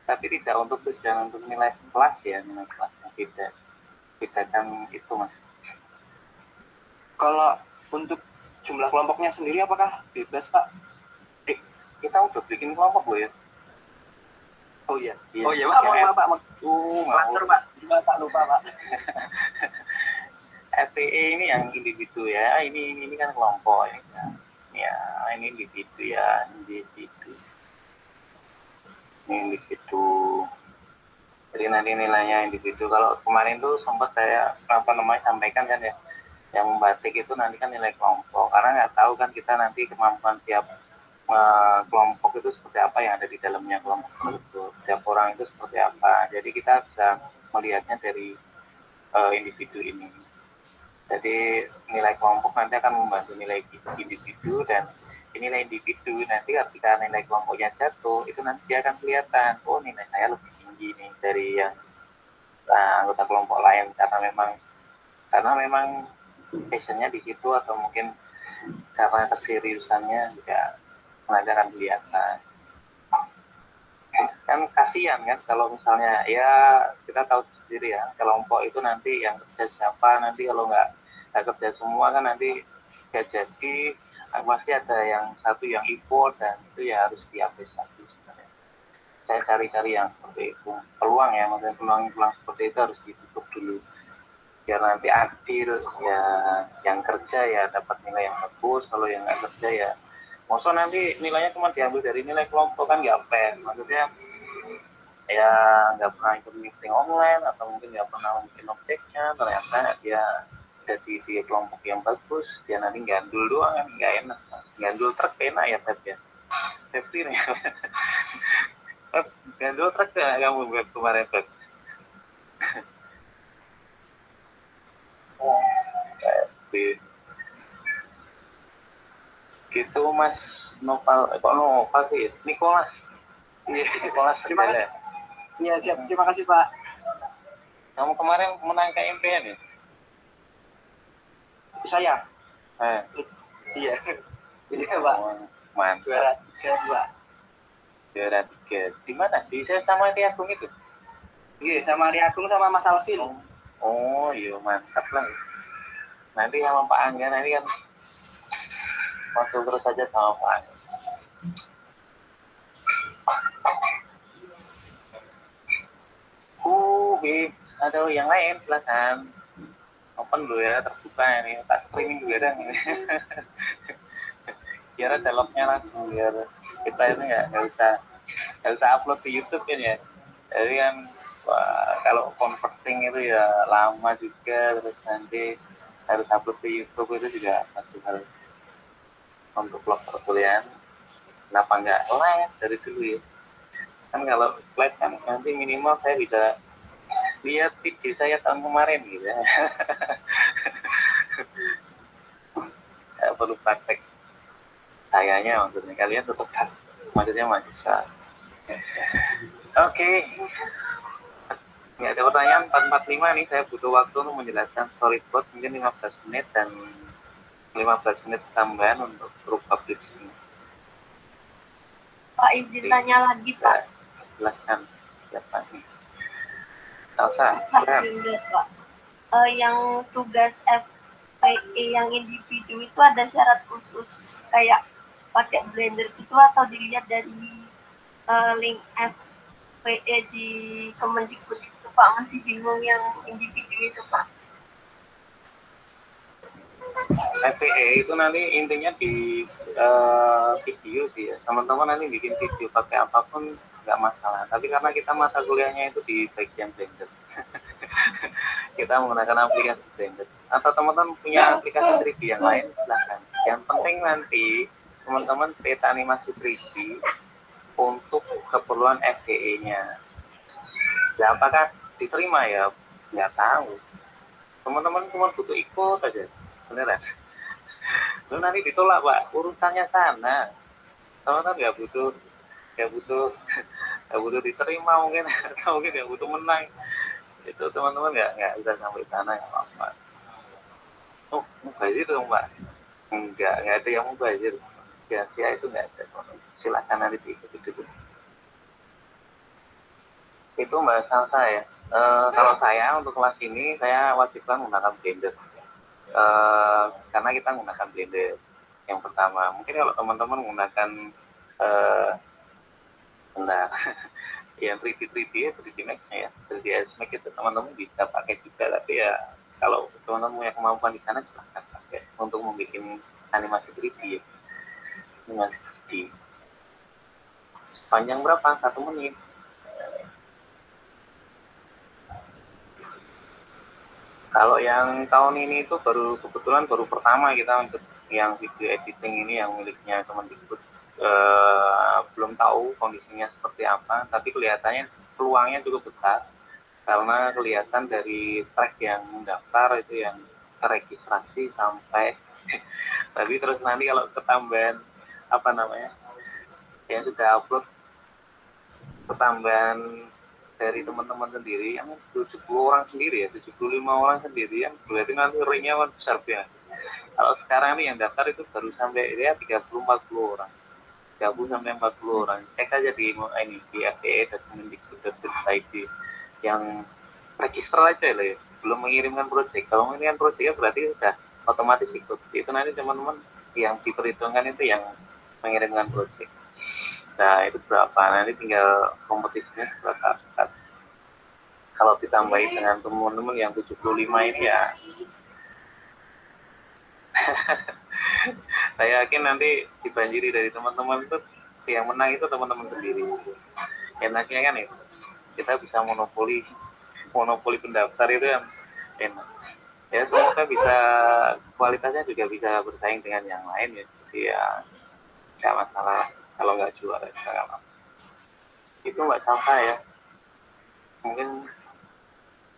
Tapi tidak untuk tujuan untuk nilai kelas ya, nilai kelasnya tidak kan itu mas. Kalau untuk jumlah kelompoknya sendiri apakah bebas Pak? Kita udah bikin kelompok loh ya. Oh iya. Oh iya Pak, maaf Pak. Ngawur Pak. Tak lupa Pak. FPE ini yang individu ya, ini kan kelompok ya, ini individu ya, individu. Jadi nanti nilainya individu. Kalau kemarin tuh sempat saya sampaikan kan ya, yang membatik itu nanti kan nilai kelompok. Karena nggak tahu kan kita nanti kemampuan tiap kelompok itu seperti apa yang ada di dalamnya kelompok itu. Setiap orang itu seperti apa. Jadi kita bisa melihatnya dari individu ini. Jadi nilai kelompok nanti akan membantu nilai individu dan nilai individu nanti ketika nilai kelompoknya jatuh itu nanti dia akan kelihatan oh nilai saya lebih tinggi nih dari yang anggota kelompok lain karena memang passionnya di situ atau mungkin karena keseriusannya juga nanti akan kelihatan. Kan kasihan kan kalau misalnya ya kita tahu sendiri ya kelompok itu nanti yang kerja siapa nanti kalau nggak kerja semua kan nanti nggak jadi pasti ada yang satu yang import dan itu ya harus diapresiasi sebenarnya. Saya cari-cari yang seperti itu peluang ya maksudnya peluang seperti itu harus ditutup dulu biar nanti adil ya yang kerja ya dapat nilai yang bagus kalau yang nggak kerja ya maksudnya nanti nilainya cuma diambil dari nilai kelompok kan nggak fair maksudnya ya nggak pernah ikut meeting online atau mungkin nggak pernah bikin objeknya ternyata dia jadi di kelompok yang bagus, dia nanti gandul doang kan nggak enak. Gandul truk enak ya Feb ya. Safety nih. Gandul truk ya kamu Feb kemarin Feb. Gitu Mas Noval, kok Noval sih? Nicholas. Iya. Nicholas Terima kasih. Iya siap. Terima kasih Pak. Kamu kemarin menang KMPN ya? Saya. Iya. Iya Pak. Mantap. Juara 3 Pak. Juara 3. Di mana? Di saya sama di Agung itu. Iya, sama Ari Agung sama Mas Alvin. Oh iya mantap lah. Nanti sama Pak Angga nanti kan masuk terus saja sama Pak Angga. Ada yang lain silakan. Open dulu ya, terbuka ini. Tak streaming juga dong. Biar ada lognya langsung, biar kita itu nggak usah upload di YouTube kan ya. Jadi kan kalau converting itu ya lama juga, terus nanti harus upload ke YouTube itu juga satu hal untuk vlog perkuliahan. Kenapa nggak live dari dulu ya? Kan kalau live kan nanti minimal saya bisa lihat video saya tahun kemarin gitu ya. Perlu praktek sayanya maksudnya, kalian tetap kan maksudnya mahasiswa. Oke. Nggak ada pertanyaan. 445 nih, saya butuh waktu untuk menjelaskan storyboard mungkin 15 menit dan 15 menit tambahan untuk proof publishing. Pak izin tanya lagi Pak. Jelaskan siapa nih? Elsa, Pak. Yang tugas FPE yang individu itu ada syarat khusus kayak pakai Blender itu atau dilihat dari link FPE di Kemendikbud itu Pak? Masih bingung yang individu itu Pak. FPE itu nanti intinya di video sih ya. Teman-teman nanti bikin video pakai apapun nggak masalah. Tapi karena kita mata kuliahnya itu di bagian Blender, kita menggunakan aplikasi Blender. Atau teman-teman punya aplikasi 3D yang lain, silahkan. Yang penting nanti teman-teman create animasi 3D untuk keperluan FPE-nya. Ya apakah diterima ya? Nggak tahu. Teman-teman cuma butuh ikut aja. Beneran. Lu nanti ditolak Pak, urusannya sana. Teman-teman nggak butuh diterima mungkin, atau mungkin nggak butuh menang. Itu teman-teman nggak bisa sampai sana ya Pak. Oh, mubazir dong Pak? Nggak ada yang mubazir. Sia-sia itu nggak ada. Silakan nanti diikuti dulu. Itu Mbak Salsa ya. Kalau saya untuk kelas ini saya wajibkan menggunakan Blender. Karena kita menggunakan Blender yang pertama. Mungkin kalau teman-teman menggunakan yang 3D Max-nya ya, 3ds Max itu teman-teman bisa pakai juga, tapi ya kalau teman-teman punya kemampuan di sana silahkan pakai untuk membuat animasi 3D ya. Animasi 3D panjang berapa? 1 menit. Kalau yang tahun ini itu kebetulan baru pertama kita untuk yang video editing ini yang miliknya Kemendikbud. Belum tahu kondisinya seperti apa, tapi kelihatannya peluangnya cukup besar karena kelihatan dari track yang mendaftar itu yang terregistrasi sampai tapi terus nanti kalau ketambahan yang sudah upload, ketambahan dari teman-teman sendiri yang 70 orang sendiri ya, 75 orang sendiri yang berarti nanti ringnya besar ya. Kalau sekarang nih yang daftar itu baru sampai ya 30-40 orang. 30 sampai 40 orang. Cek aja di FPE dan Kemendikbud.id yang register aja lah ya. Belum mengirimkan proyek. Kalau mengirimkan proyeknya berarti sudah otomatis ikut. Itu nanti teman-teman yang diperhitungkan itu yang mengirimkan proyek. Nah itu berapa? Nanti tinggal kompetisinya berapa. Kalau ditambahin dengan teman-teman yang 75 ini ya saya yakin nanti dibanjiri dari teman-teman itu, yang menang itu teman-teman sendiri. Enaknya kan itu kita bisa monopoli pendaftar itu yang enak. Ya semoga bisa kualitasnya juga bisa bersaing dengan yang lain ya. Jadi ya nggak masalah kalau nggak juara juga nggak apa. Itu Mbak Salsa ya. Mungkin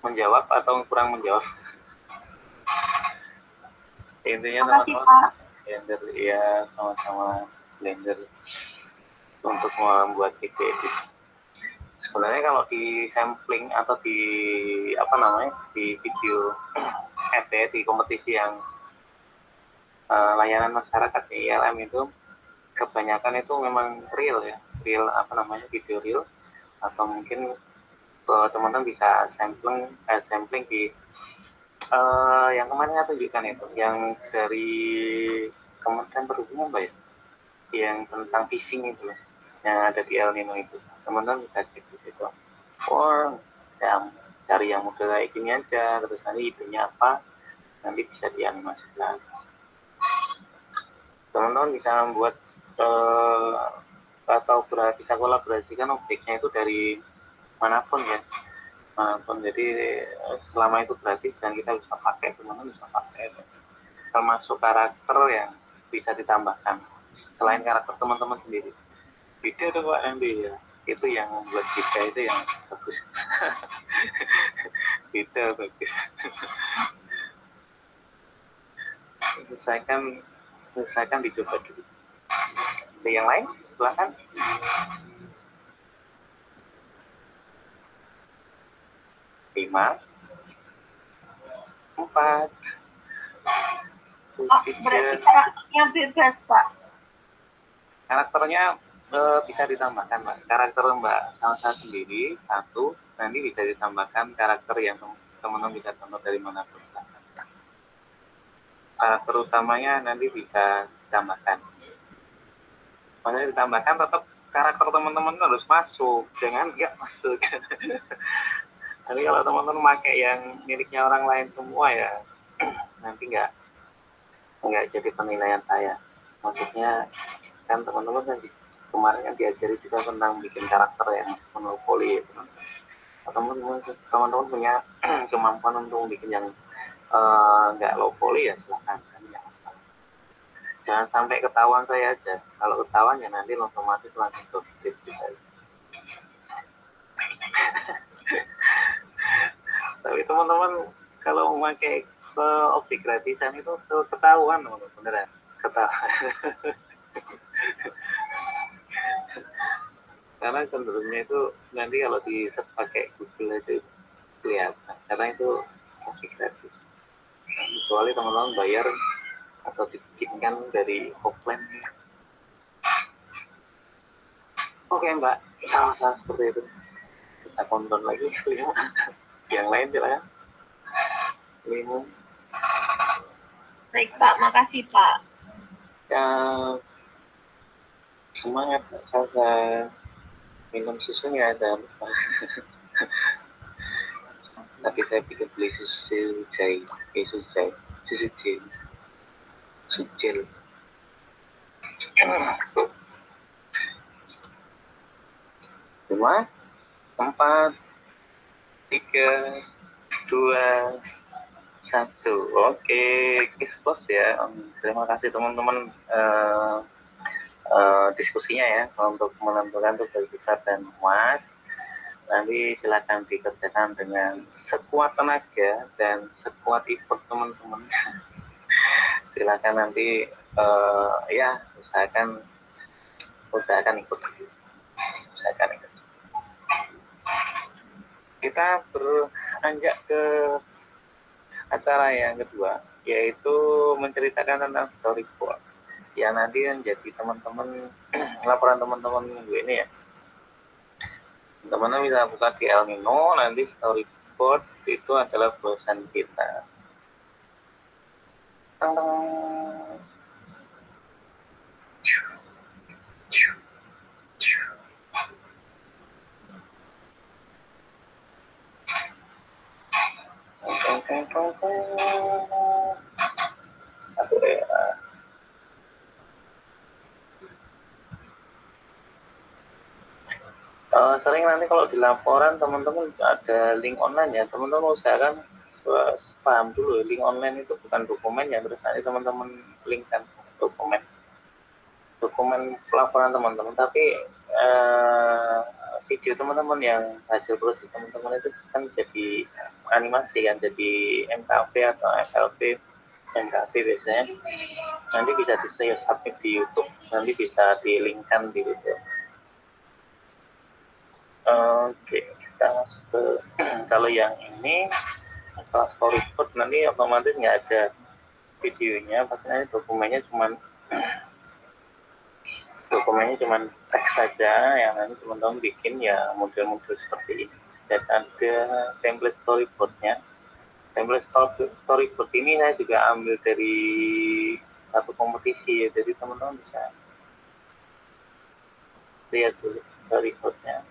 menjawab atau kurang menjawab. Intinya Makasih teman-teman Pak. Blender ya sama-sama Blender untuk membuat video edit. Sebenarnya kalau di sampling atau di apa namanya di video FT di kompetisi yang layanan masyarakat ILM itu kebanyakan itu memang real ya, real apa namanya video real, atau mungkin teman-teman bisa sampling di yang kemarin saya tunjukkan itu yang dari Kementerian Perhubungan Mbak ya, yang tentang phishing itu yang ada di El Nino itu, teman-teman bisa cek di situ. Ya, cari yang model kayak gini aja, terus nanti idenya apa, nanti bisa dianimasikan. Teman-teman bisa membuat atau bisa kolaborasikan objeknya itu dari manapun ya, manapun. Jadi selama itu gratis dan kita bisa pakai, teman-teman bisa pakai, termasuk karakter yang bisa ditambahkan selain karakter teman-teman sendiri. Beda tuh Pak Andy ya, itu yang membuat kita itu yang bagus. Beda bagus. Selesaikan dicoba dulu. Ada yang lain? Silahkan. 5, 4, Berarti karakternya bebas Pak. Karakternya bisa ditambahkan Mbak. Karakter Mbak Salsa sendiri satu, nanti bisa ditambahkan karakter yang teman-teman bisa download dari manapun. Karakter utamanya nanti bisa ditambahkan. Maksudnya ditambahkan tetap karakter teman-teman harus masuk, jangan nggak masuk. Nanti kalau teman-teman pakai yang miliknya orang lain semua ya, nanti nggak jadi penilaian saya. Maksudnya kan teman-teman kan kemarin kan diajari juga tentang bikin karakter yang monopoli ya, teman-teman punya kemampuan untuk bikin yang nggak low poly ya silahkan, jangan sampai ketahuan saya aja. Kalau ketahuan ya nanti otomatis langsung ke bisa. Tapi teman-teman kalau memakai objek gratisan itu ketahuan, beneran ketahuan. Karena cenderungnya itu nanti kalau di search pakai Google itu kelihatan, karena itu objek gratis. Kecuali teman-teman bayar atau dibikinkan dari offline. Oke Mbak, sama-sama seperti itu. Kita tonton lagi. Yang lain silakan. 5. Baik Pak, makasih Pak. Ya, semangat Salsa, minum susunya ada lupa. Tapi saya pikir beli susu jai, susu gel. 5, 4, 3, 2, 1. Oke, kiss bos ya. Terima kasih teman-teman diskusinya ya untuk menentukan tugas besar dan emas. Nanti silakan dikerjakan dengan sekuat tenaga dan sekuat effort teman-teman. Silakan nanti ya usahakan ikut. Kita beranjak ke acara yang kedua, yaitu menceritakan tentang storyboard. Ya nanti menjadi teman-teman laporan teman-teman minggu ini ya. Teman-teman bisa buka di El Nino, nanti storyboard itu adalah bosan kita. Satu deh. Sering nanti kalau di laporan teman-teman ada link online ya, teman-teman usahakan paham dulu, link online itu bukan dokumen ya, terus nanti teman-teman linkkan dokumen pelaporan teman-teman, tapi video teman-teman yang hasil proses teman-teman itu kan jadi animasi kan, jadi MKV atau FLV. MKV biasanya nanti bisa di submit di YouTube, nanti bisa di linkkan di YouTube. Oke, kita masuk ke kalau yang ini masalah storyboard, nanti otomatis nggak ada videonya, pasti nanti dokumennya cuman teks saja yang nanti teman-teman bikin ya model-model seperti ini. Dan ada template storyboardnya. Template storyboard ini saya juga ambil dari satu kompetisi ya, jadi teman-teman bisa lihat dulu storyboardnya.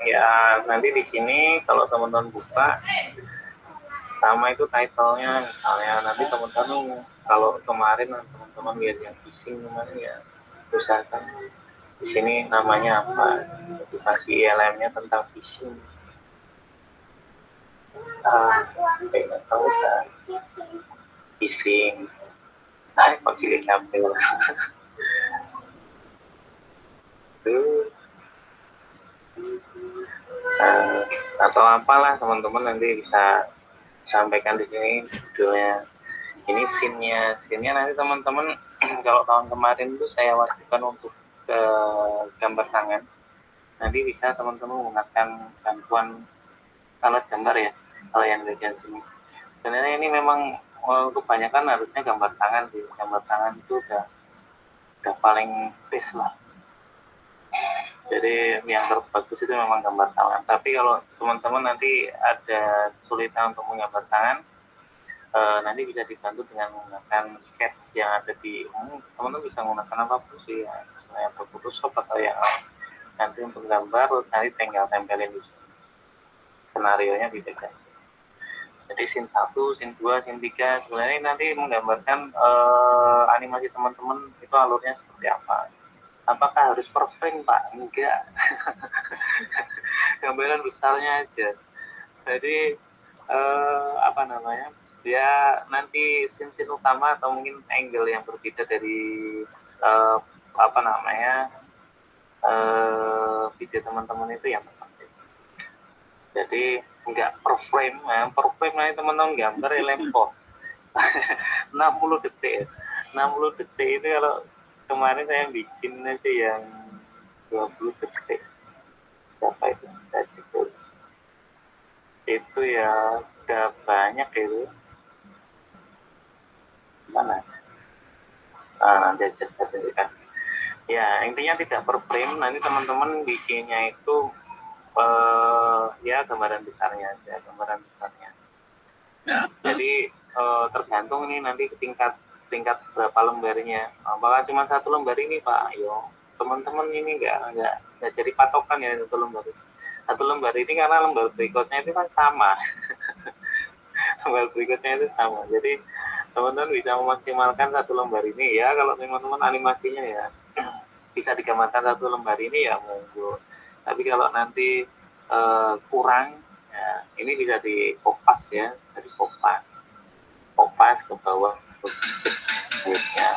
Ya nanti di sini kalau teman-teman buka sama itu title-nya, misalnya nanti teman-teman kalau kemarin teman-teman lihat yang phishing kemarin ya, usahakan di sini namanya apa, edukasi ILM-nya tentang phishing. Nggak tahu kan phishing, kok cilik kabel atau apalah, teman-teman nanti bisa sampaikan di sini judulnya. Ini scene-nya nanti teman-teman kalau tahun kemarin itu saya wajibkan untuk ke gambar tangan, nanti bisa teman-teman menggunakan bantuan alat gambar ya. Kalau yang bagian sini sebenarnya ini memang kebanyakan harusnya gambar tangan sih, gambar tangan itu udah paling best lah. Jadi yang terbagus itu memang gambar tangan, tapi kalau teman-teman nanti ada kesulitan untuk menggambar tangan, nanti bisa dibantu dengan menggunakan sketch yang ada di teman-teman bisa menggunakan apapun sih ya, misalnya Photoshop atau yang nanti untuk gambar nanti tinggal tempelin di sini. Skenario-nya bisa kan. Jadi scene 1, scene 2, scene 3 sebenarnya nanti menggambarkan animasi teman-teman itu alurnya seperti apa. Apakah harus per frame Pak? Enggak. Gambaran besarnya aja. Jadi apa namanya? Dia nanti scene utama atau mungkin angle yang berbeda dari apa namanya? Video teman-teman itu yang penting. Jadi enggak per frame nanti teman-teman gambar lempar 60 detik. 60 detik itu kalau kemarin saya bikin aja yang 20 detik. Berapa itu? Saya cek dulu. Itu ya udah banyak itu. Mana? Nanti aja saya tunjukkan. Ya, intinya tidak per frame, nanti teman-teman bikinnya itu ya gambaran besarnya aja, gambaran besarnya. Jadi tergantung ini nanti tingkat berapa lembarnya. Apakah cuma satu lembar ini Pak? Ayo, teman-teman ini nggak jadi patokan ya satu lembar. Satu lembar ini karena lembar berikutnya itu kan sama. Lembar berikutnya itu sama. Jadi teman-teman bisa memaksimalkan satu lembar ini ya. Kalau teman-teman animasinya ya bisa digambarkan satu lembar ini ya monggo. Tapi kalau nanti kurang, ya, ini bisa dikopas ya, dari kopas ke bawah duitnya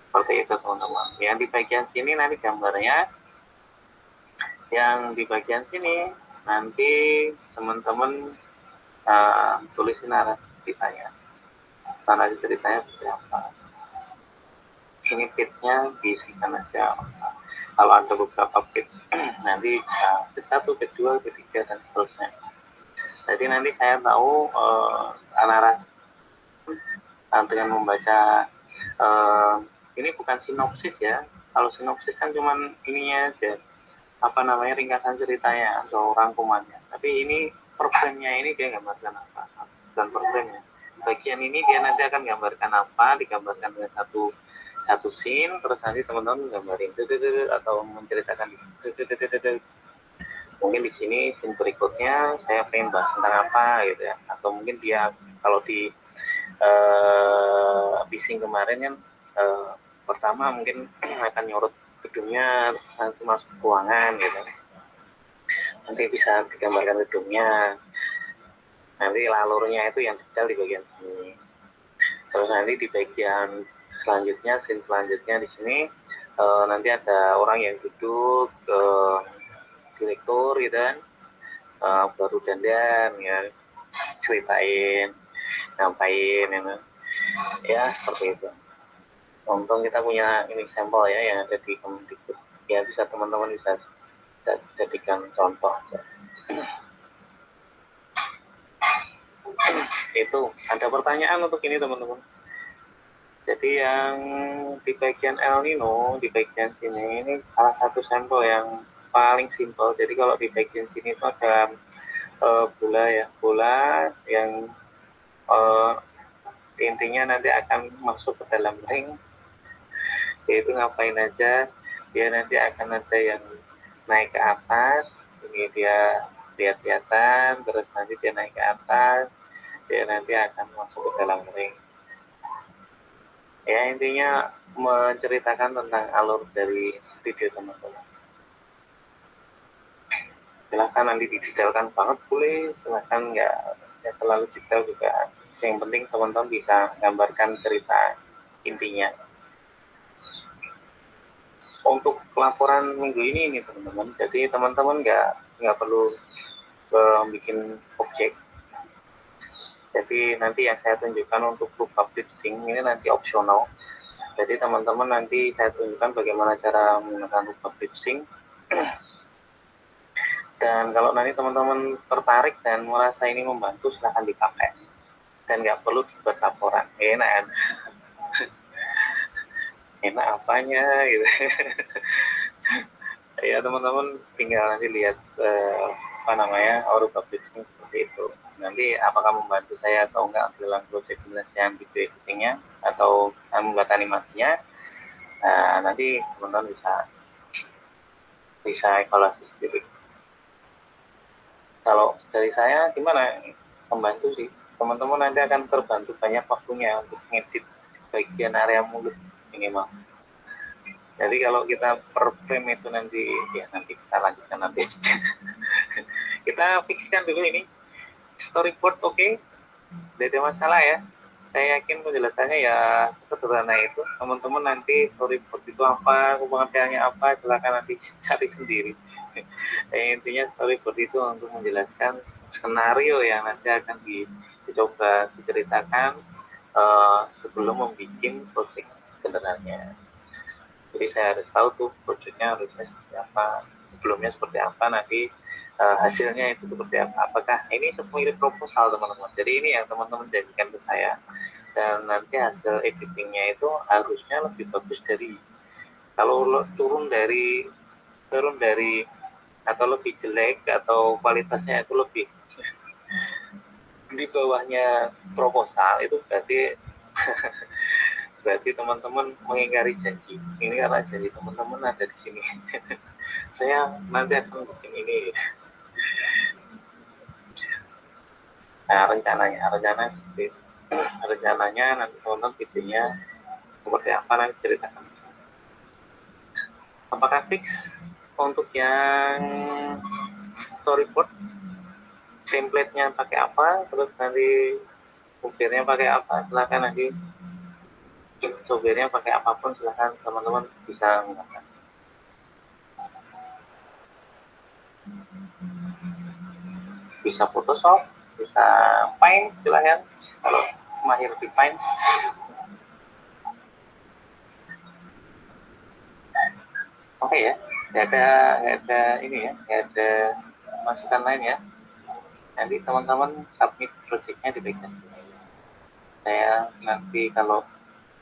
seperti itu teman-teman. Yang di bagian sini nanti gambarnya, yang di bagian sini nanti teman-teman tulisin narasi ceritanya seperti apa. Ini pitch-nya diisikan aja. Kalau ada beberapa pitch nanti pitch 1, pitch 2, pitch 3 dan seterusnya. Jadi nanti saya tahu narasi dengan membaca ini bukan sinopsis ya. Kalau sinopsis kan cuman ininya aja, apa namanya, ringkasan ceritanya atau rangkumannya. Tapi ini per frame-nya ini dia gambarkan apa, dan per frame-nya. Bagian ini dia nanti akan gambarkan apa, digambarkan dengan satu scene, terus nanti teman-teman gambarin atau menceritakan mungkin di sini scene berikutnya saya pengen bahas tentang apa gitu ya, atau mungkin dia kalau di phishing kemarin kan pertama mungkin akan nyorot gedungnya nanti masuk ruangan gitu, nanti bisa digambarkan gedungnya, nanti alurnya itu yang detail di bagian sini. Terus nanti di bagian selanjutnya, scene selanjutnya di sini nanti ada orang yang duduk, direktur gitu kan, baru dandan ya, ceritain ngapain ya seperti itu. Untung kita punya ini sampel ya yang ada di Kemdikbud ya, bisa teman-teman bisa jadikan contoh. Itu ada pertanyaan untuk ini teman-teman. Jadi yang di bagian El Nino, di bagian sini ini salah satu sampel yang paling simpel. Jadi kalau di bagian sini itu ada bola yang intinya nanti akan masuk ke dalam ring. Yaitu ngapain aja, dia nanti akan ada yang naik ke atas, ini dia lihat-lihatan, terus nanti dia naik ke atas, dia nanti akan masuk ke dalam ring. Ya intinya menceritakan tentang alur dari video teman-teman. Silahkan nanti didetailkan banget boleh, silahkan nggak terlalu detail juga. Yang penting teman-teman bisa gambarkan cerita intinya. Untuk laporan minggu ini teman-teman, jadi teman-teman nggak perlu bikin objek. Jadi nanti yang saya tunjukkan untuk proof public sync ini nanti opsional. Jadi teman-teman nanti saya tunjukkan bagaimana cara menggunakan proof public sync. Dan kalau nanti teman-teman tertarik dan merasa ini membantu, silahkan dipakai. Dan nggak perlu dibuat laporan. Enak. Enak apanya gitu. Ya teman-teman tinggal nanti lihat proof public sync seperti itu. Nanti apakah membantu saya atau enggak dalam proses penyelesaian video editingnya atau membuat animasinya, nanti teman-teman bisa evaluasi sendiri. Kalau dari saya gimana, membantu sih, teman-teman nanti akan terbantu banyak waktunya untuk ngedit bagian area mulut minimal. Jadi kalau kita per frame itu nanti kita lanjutkan nanti. Kita fixkan dulu ini storyboard, oke? Tidak ada masalah ya. Saya yakin penjelasannya ya sederhana itu. Teman-teman nanti storyboard itu apa, pengertiannya apa, silakan nanti cari sendiri. Intinya storyboard itu untuk menjelaskan skenario yang nanti akan dicoba diceritakan sebelum membuat project sebenarnya. Jadi saya harus tahu tuh projectnya harusnya seperti apa, sebelumnya seperti apa, nanti hasilnya itu seperti apa. Apakah ini seperti proposal teman-teman. Jadi ini yang teman-teman janjikan ke saya, dan nanti hasil editingnya itu harusnya lebih bagus dari, kalau turun dari atau lebih jelek atau kualitasnya itu lebih di bawahnya proposal, itu berarti teman-teman mengingkari janji. Ini karena janji teman-teman ada di sini. Saya nanti akan bikin ini. Nah, rencananya nanti teman-teman videonya seperti apa nanti ceritakan. Apakah fix untuk yang storyboard, template-nya pakai apa, terus nanti software-nya pakai apa, silakan nanti software-nya pakai apapun, silakan teman-teman bisa menggunakan. Bisa Photoshop, bisa Paint, silakan kalau mahir di Paint. Oke ya, nggak ada ini ya, nggak ada masukan lain ya. Nanti teman-teman submit projectnya di bagian sini. Saya nanti kalau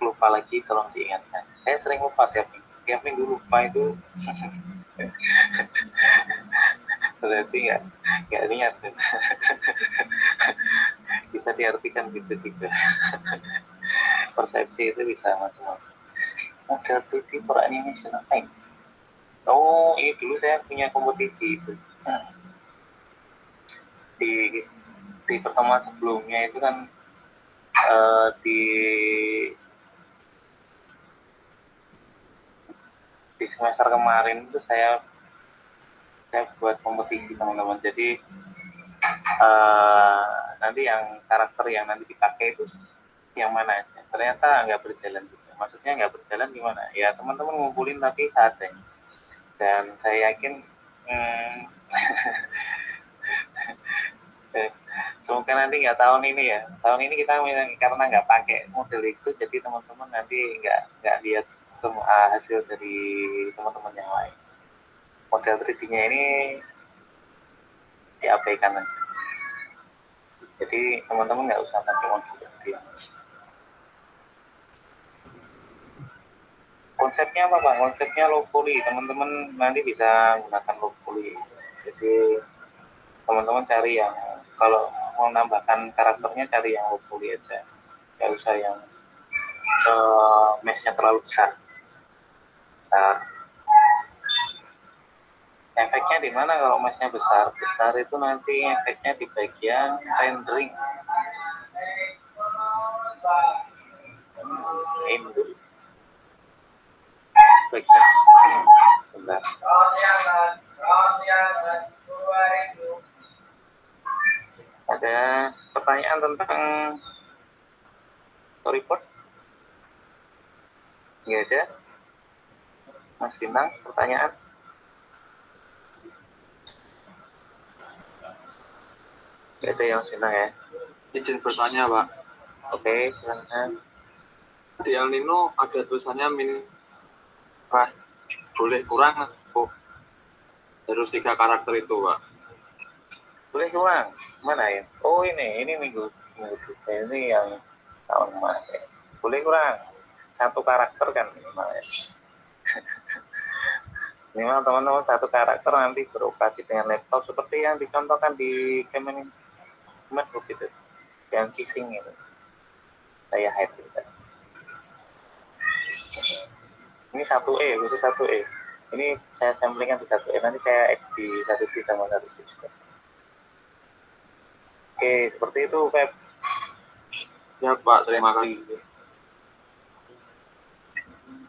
lupa lagi tolong diingatkan. Saya sering lupa tiap minggu lupa itu. Berarti nggak ingat. Bisa diartikan gitu juga. Persepsi itu bisa macam-macam. Model 3D for animation apa ini? Oh, ini dulu saya punya kompetisi itu. Di pertemuan sebelumnya itu kan di semester kemarin itu saya buat kompetisi teman-teman. Jadi nanti yang karakter yang nanti dipakai itu yang mana? Ternyata nggak berjalan juga. Maksudnya nggak berjalan gimana? Ya teman-teman ngumpulin tapi seadanya. Dan saya yakin semoga nanti nggak tahun ini ya. Tahun ini kita karena nggak pakai model itu, jadi teman-teman nanti nggak lihat hasil dari teman-teman yang lain. Model 3D-nya ini diabaikan aja. Jadi teman-teman nggak usah pakai model 3D. Konsepnya apa Pak? Konsepnya low poly. Teman-teman nanti bisa gunakan low poly. Jadi teman-teman cari yang kalau mau nambahkan karakternya cari yang low poly aja. Nggak usah yang mesh-nya terlalu besar. Nah, efeknya di mana kalau mesh-nya besar? Besar itu nanti efeknya di bagian rendering. Ini dulu. Bagian. Sebentar. Ada pertanyaan tentang storyboard? Nggak ada? Mas Bintang, pertanyaan? Nggak ada yang senang ya? Izin bertanya, Pak. Oke, silakan. Di El Nino ada tulisannya boleh kurang kok. Harus 3 karakter itu, Pak. Boleh kurang? Mana ya? Oh ini minggu ini yang tahun kemarin. Boleh kurang? 1 karakter kan minimal ya. Minimal teman-teman 1 karakter nanti beroperasi dengan laptop seperti yang dicontohkan di Kemenhub itu, yang phishing itu. Saya hide itu. Ini 1E, khusus 1E. Ini saya samplingkan di 1E, nanti saya X di 1B sama 1B juga. Oke, seperti itu, Pep. Ya, Pak, terima kasih.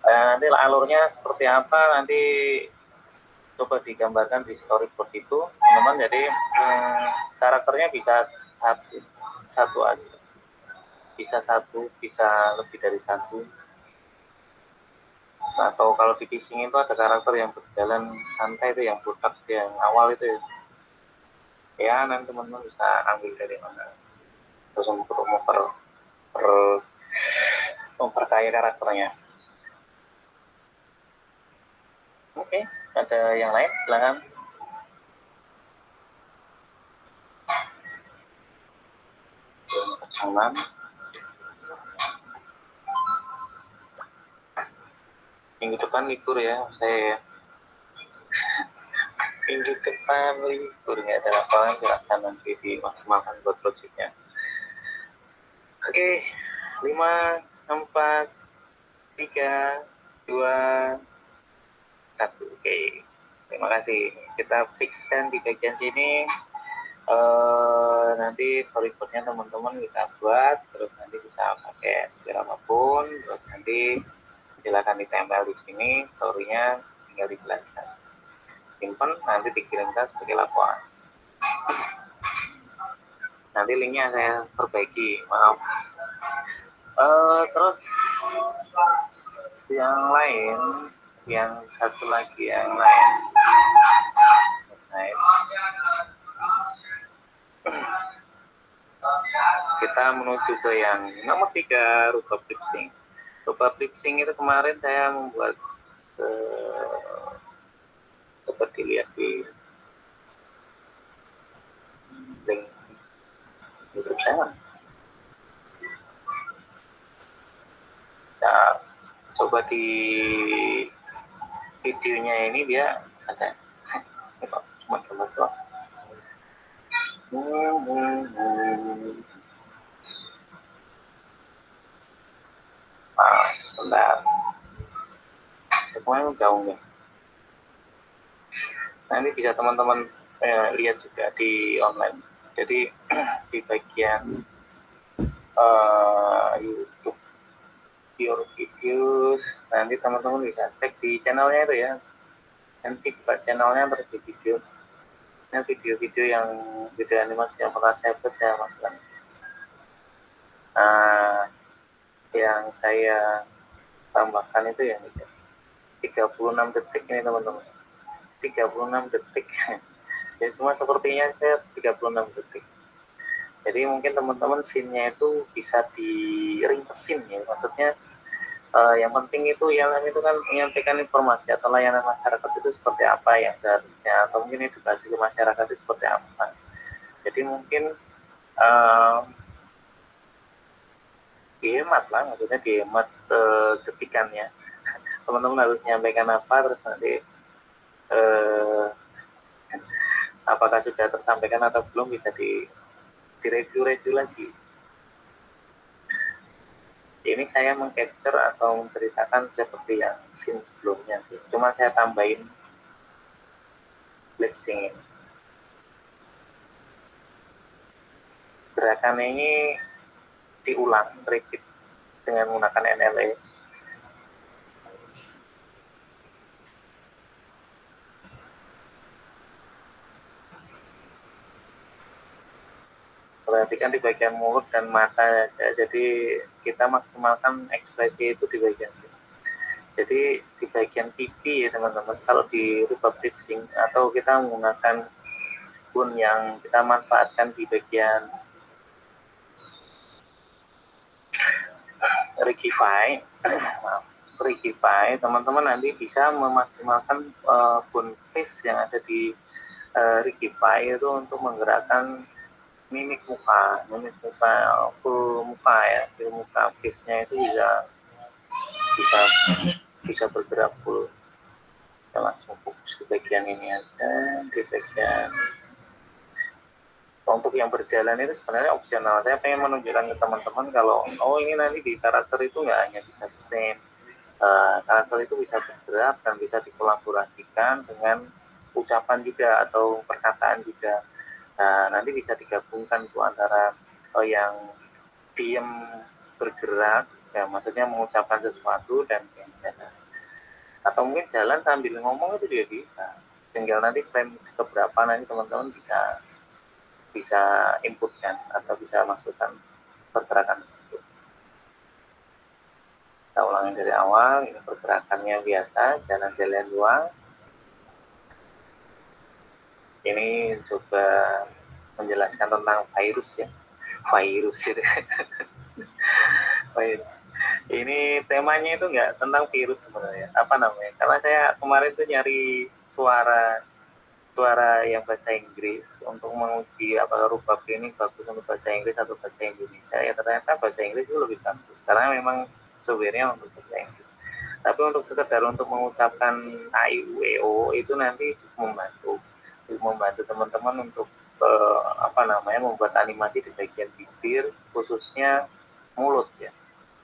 Nanti alurnya seperti apa, nanti coba digambarkan di storyboard itu, teman-teman. Jadi karakternya bisa satu aja. Bisa 1, bisa lebih dari 1. Atau kalau di phishing itu ada karakter yang berjalan santai itu, yang butak yang awal itu ya nanti teman-teman bisa ambil dari mana terus untuk memperkaya karakternya. Oke, ada yang lain? Silakan. Salam. Minggu depan libur ya, saya minggu depan libur, nggak ada laporan, silahkan nanti dimaksimalkan buat proyeknya. Oke, 5, 4, 3, 2, 1. Oke, terima kasih. Kita fixkan di bagian sini. Nanti storyboardnya teman-teman kita buat, terus nanti bisa pakai apapun, terus nanti silakan ditempel di sini, story-nya tinggal dijelaskan. Simpan, nanti dikirimkan sebagai laporan. Nanti linknya saya perbaiki, maaf. Terus yang lain, yang satu lagi yang lain. Kita menuju ke yang nomor 3, rubah flipping. Rubah flipping itu kemarin saya membuat seperti lihat di link YouTube saya. Nah, coba di videonya ini dia ada cuma gambar doang. Sebentar. Semuanya jauh nih. Nanti bisa teman-teman lihat juga di online. Jadi di bagian YouTube your videos Nanti teman-teman bisa cek di channelnya itu ya. Nanti buka channelnya terus di video. Ini video-video yang video animasi yang pernah saya buat saya masukkan. Nah, yang saya tambahkan itu yang 36 detik ini teman-teman. 36 detik. Jadi cuma sepertinya saya 36 detik. Jadi mungkin teman-teman scene-nya itu bisa diringkesin ya. Maksudnya yang penting itu yang itu kan menyampaikan informasi atau layanan masyarakat itu seperti apa yang seharusnya, atau mungkin edukasi ke masyarakat itu seperti apa. Jadi mungkin dihemat lah, maksudnya dihemat ketikannya. Teman-teman harus menyampaikan apa, terus nanti apakah sudah tersampaikan atau belum bisa direview lagi. Ini saya mengcapture atau menceritakan seperti yang scene sebelumnya sih. Cuma saya tambahin lip sync ini. Gerakan ini diulang, repeat dengan menggunakan NLA. Perhatikan di bagian mulut dan mata ya. Jadi kita maksimalkan ekspresi itu di bagian sini. Jadi di bagian pipi ya teman-teman. Kalau di rubber stitching atau kita menggunakan bun yang kita manfaatkan di bagian rigify, teman-teman nanti bisa memaksimalkan bone face yang ada di rigify itu untuk menggerakkan mimik muka full muka ya, di muka face-nya itu bisa bergerak full. Kita langsung fokus di bagian ini aja, di bagian untuk yang berjalan itu sebenarnya opsional. Saya pengen menunjukkan ke teman-teman kalau ini nanti di karakter itu nggak hanya bisa stand, karakter itu bisa bergerak dan bisa dikolaborasikan dengan ucapan juga atau perkataan juga. Nah, nanti bisa digabungkan itu antara yang diam bergerak, ya maksudnya mengucapkan sesuatu dan yang jalan. Atau mungkin jalan sambil ngomong itu juga bisa. Tinggal nanti frame keberapa nanti teman-teman bisa inputkan atau bisa masukkan pergerakan tersebut. Kita ulangi dari awal. Ini pergerakannya biasa, jalan-jalan doang. Ini coba menjelaskan tentang virus ya. Virus itu. Virus. Ini temanya itu enggak tentang virus sebenarnya. Apa namanya? Karena saya kemarin tuh nyari suara yang bahasa Inggris untuk menguji apakah rubab ini bagus untuk bahasa Inggris atau bahasa Indonesia. Ya ternyata bahasa Inggris itu lebih bagus. Karena memang software-nya untuk bahasa Inggris. Tapi untuk sekedar untuk mengucapkan A, I, U, E, O itu nanti membantu teman-teman untuk membuat animasi di bagian bibir, khususnya mulut ya,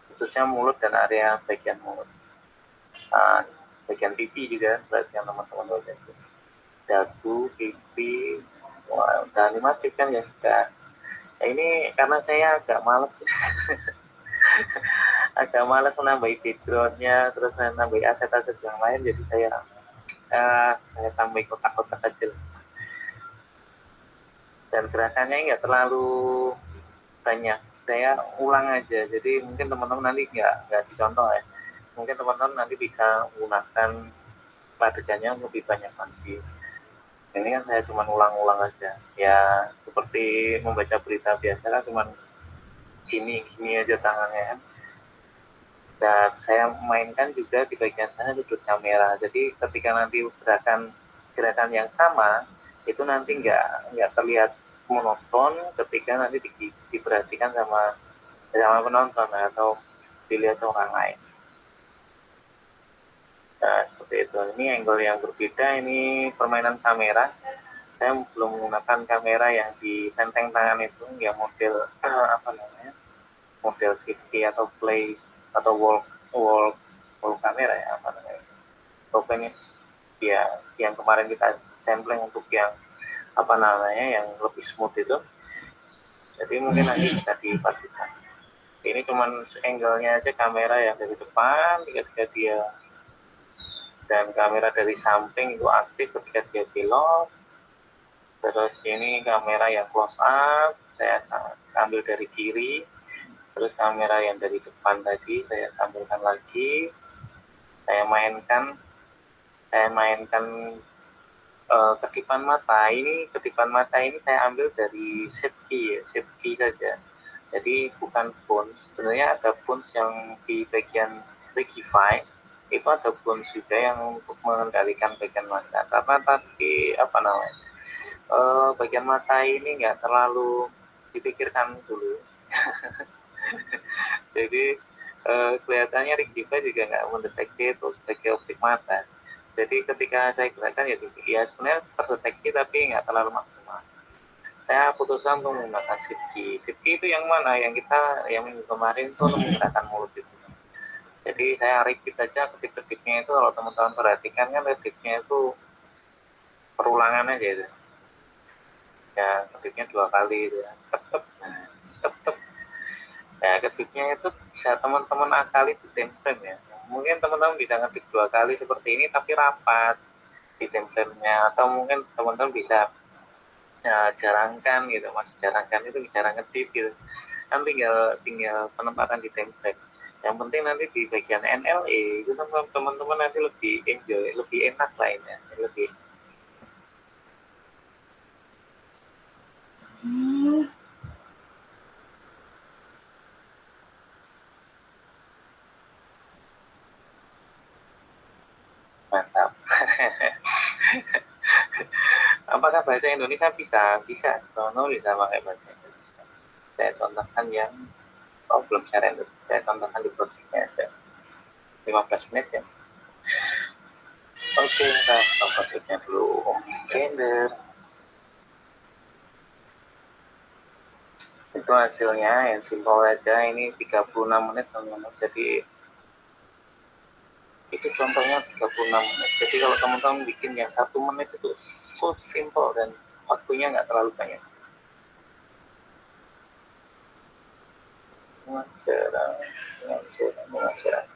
khususnya mulut dan area bagian mulut, bagian pipi juga berarti yang teman-teman lihat, dagu, pipi, udah animatif kan ya sudah. Nah, ini karena saya agak malas menambahi background-nya, terus saya nambahi aset-aset yang lain, jadi saya tambahin kotak-kotak kecil. Dan gerakannya nggak terlalu banyak, saya ulang aja. Jadi mungkin teman-teman nanti nggak dicontoh ya. Mungkin teman-teman nanti bisa menggunakan adegannya lebih banyak lagi. Ini kan saya cuma ulang-ulang aja. Ya seperti membaca berita biasa kan, cuma gini aja tangannya kan. Dan saya mainkan juga di bagian sana sudut kamera. Jadi ketika nanti gerakan yang sama itu nanti nggak terlihat monoton ketika nanti diperhatikan sama penonton atau dilihat orang lain. Nah, seperti itu. Ini angle yang berbeda, ini permainan kamera. Saya belum menggunakan kamera yang ditenteng tangan itu, yang model model safety atau play atau wall kamera ya topengnya ya, yang kemarin kita sampling untuk yang yang lebih smooth itu. Jadi mungkin nanti bisa dipastikan. Ini cuman angle-nya aja kamera yang dari depan ketika dia, dan kamera dari samping itu aktif ketika dia belok. Terus ini kamera yang close up saya ambil dari kiri, terus kamera yang dari depan tadi saya tampilkan lagi, saya mainkan kedipan mata ini saya ambil dari shape key saja. Jadi bukan bounce. Sebenarnya ada bounce yang di bagian Rigify, itu ada bounce juga yang untuk mengendalikan bagian mata. Karena tadi bagian mata ini nggak terlalu dipikirkan dulu. Jadi kelihatannya Rigify juga nggak mendeteksi itu sebagai objek mata. Jadi ketika saya gunakan ya sebenarnya terdeteksi tapi nggak terlalu maksimal. Saya putuskan untuk menggunakan Sipki. Sipki itu yang mana? Yang minggu kemarin itu menggunakan mulut itu. Jadi saya repeat saja ketip-ketipnya itu. Kalau teman-teman perhatikan kan ketipnya itu perulangan aja itu. Ya ketipnya 2 kali itu ya. Tep. Ya ketipnya itu bisa teman-teman akali di time frame ya. Mungkin teman-teman bisa ngetik 2 kali seperti ini tapi rapat di time frame-nya, atau mungkin teman-teman bisa jarangkan gitu, jarangkan itu jarang ngetip gitu kan, tinggal penempatan di template. Yang penting nanti di bagian NLE itu teman-teman nanti lebih enjoy, lebih enak lainnya, lebih mantap. Apakah bahasa Indonesia bisa teman-teman bisa pakai bahasa Indonesia? Saya contohkan yang belum saya render, saya contohkan di projectnya aja 15 menit ya. Oke, kita stop projectnya dulu, render. Itu hasilnya yang simpel aja, ini 36 menit teman-teman. Jadi itu contohnya 36 menit. Jadi kalau teman-teman bikin yang 1 menit itu so simple dan waktunya nggak terlalu banyak. Masyarakat.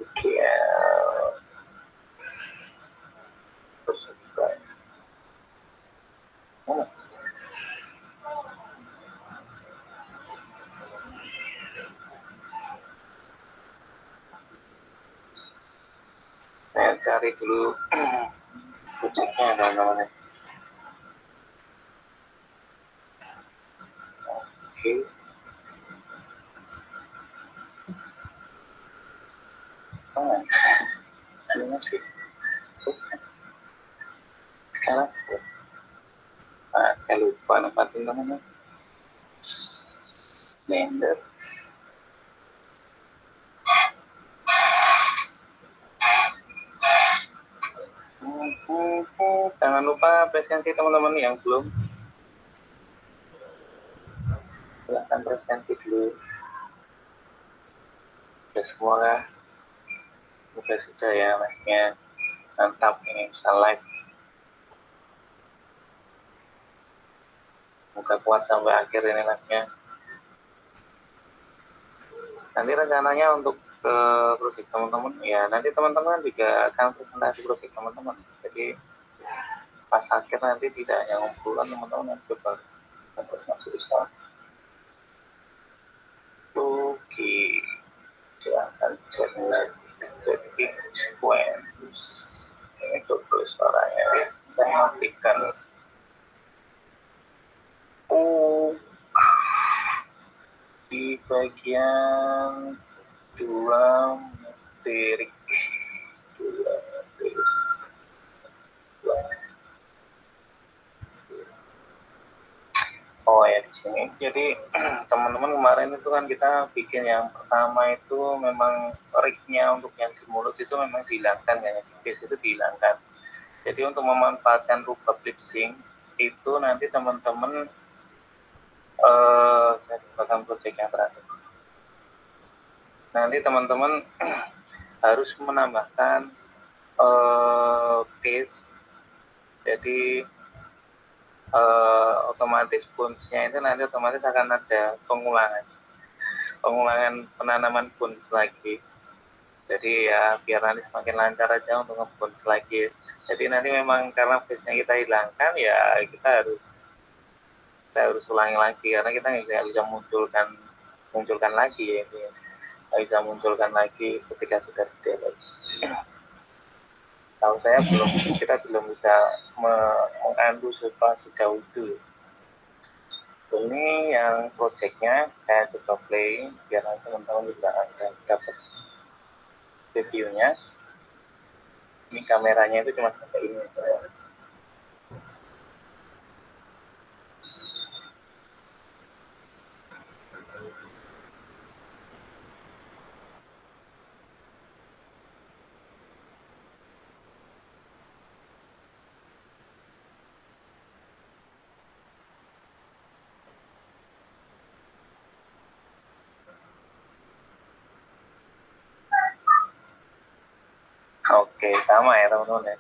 Oke ya. Saya cari dulu projectnya teman-teman. Oke. Animasi. Sekarang saya lupa nempatin teman-teman. Blender. Jangan lupa presensi teman-teman yang belum. Silahkan presensi dulu. Sudah semua lah. Sudah ya, live-nya mantap, ini bisa live. Semoga kuat sampai akhir ini live-nya. Nanti rencananya untuk ke proyek teman-teman, ya nanti teman-teman juga akan presentasi proyek teman-teman. Jadi pas akhir nanti tidak hanya ngumpulan teman-teman, nanti coba untuk masuk Islam. Oke, silahkan cek lagi. Jadi sequence ini tulis suaranya, saya matikan. Di bagian 2 materi oh ya di sini. Jadi teman-teman kemarin itu kan kita bikin yang pertama itu memang rig-nya untuk yang di mulut itu memang dihilangkan ya, di base itu dihilangkan. Jadi untuk memanfaatkan rubah lip sync itu nanti teman-teman saya buatkan project yang terakhir. Nanti teman-teman harus menambahkan base. Jadi otomatis bounce-nya itu nanti otomatis akan ada pengulangan. pengulangan penanaman bunz lagi. Jadi ya biar nanti semakin lancar aja untuk ngebunz lagi. Jadi nanti memang karena base-nya kita hilangkan, ya kita harus ulangi lagi karena kita nggak bisa munculkan lagi ya, nggak bisa munculkan lagi ketika sudah delete. Tahu saya kita belum bisa mengandu sejauh itu. Ini yang projectnya saya coba play biar nanti teman-teman juga ada dapat reviewnya. Ini kameranya itu cuma sampai ini. Oke, sama ya teman-teman ya.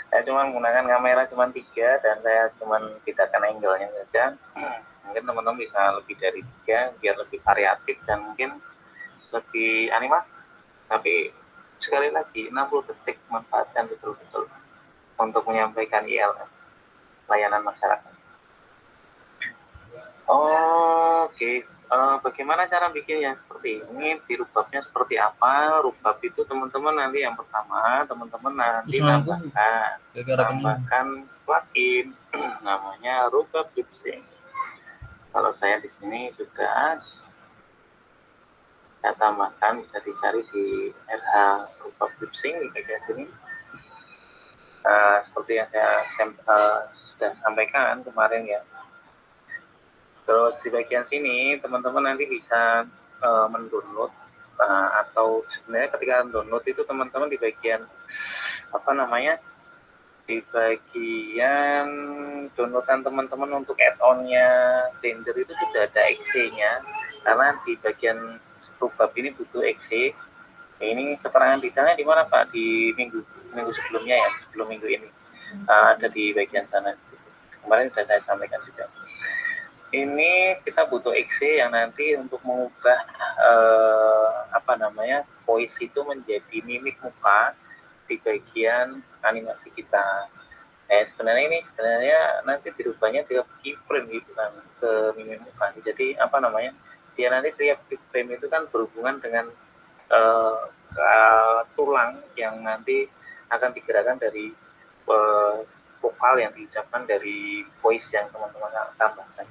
Saya cuma menggunakan kamera cuma 3 dan saya cuma bedakan angle-nya saja. Mungkin teman-teman bisa lebih dari 3 biar lebih variatif dan mungkin lebih animatif. Tapi sekali lagi 60 detik manfaatkan betul-betul untuk menyampaikan ILM, layanan masyarakat. Oke. Bagaimana cara bikinnya seperti ini, di rubabnya seperti apa? Rubab itu teman-teman nanti yang pertama teman-teman nanti tambahkan plugin namanya Rubab Lip Sync. Kalau saya di sini juga saya tambahkan, bisa dicari di RH Rubab Lip Sync di bagian sini. Seperti yang saya sudah sampaikan kemarin ya. Terus di bagian sini teman-teman nanti bisa mendownload atau sebenarnya ketika download itu teman-teman di bagian di bagian downloadan teman-teman untuk add-onnya Blender itu sudah ada exe-nya, karena di bagian Rubab ini butuh exe. Ini keterangan detailnya di mana Pak? Di minggu sebelumnya ya, sebelum minggu ini ada di bagian sana. Kemarin sudah saya sampaikan juga. Ini kita butuh exe yang nanti untuk mengubah voice itu menjadi mimik muka di bagian animasi kita. Sebenarnya nanti dirubahnya ke keyframe gitu kan, ke mimik muka. Jadi dia nanti tiap keyframe itu kan berhubungan dengan tulang yang nanti akan digerakkan dari vokal yang diucapkan dari voice yang teman-teman tambahkan.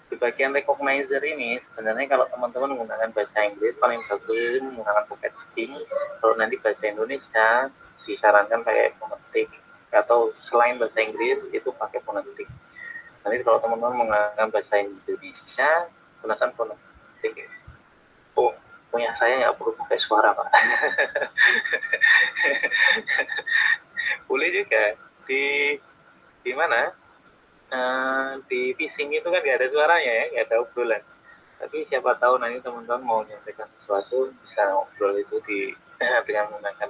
Di bagian recognizer ini sebenarnya kalau teman-teman menggunakan bahasa Inggris paling bagus menggunakan Pocket String. Kalau nanti bahasa Indonesia disarankan pakai phonetic, atau selain bahasa Inggris itu pakai phonetic. Nanti kalau teman-teman menggunakan bahasa Indonesia gunakan phonetic. Punya saya nggak perlu pakai suara Pak. Boleh juga di mana? Di phishing itu kan nggak ada suaranya ya, nggak ada obrolan. Tapi siapa tahu nanti teman-teman mau menyampaikan sesuatu bisa ngobrol itu dengan menggunakan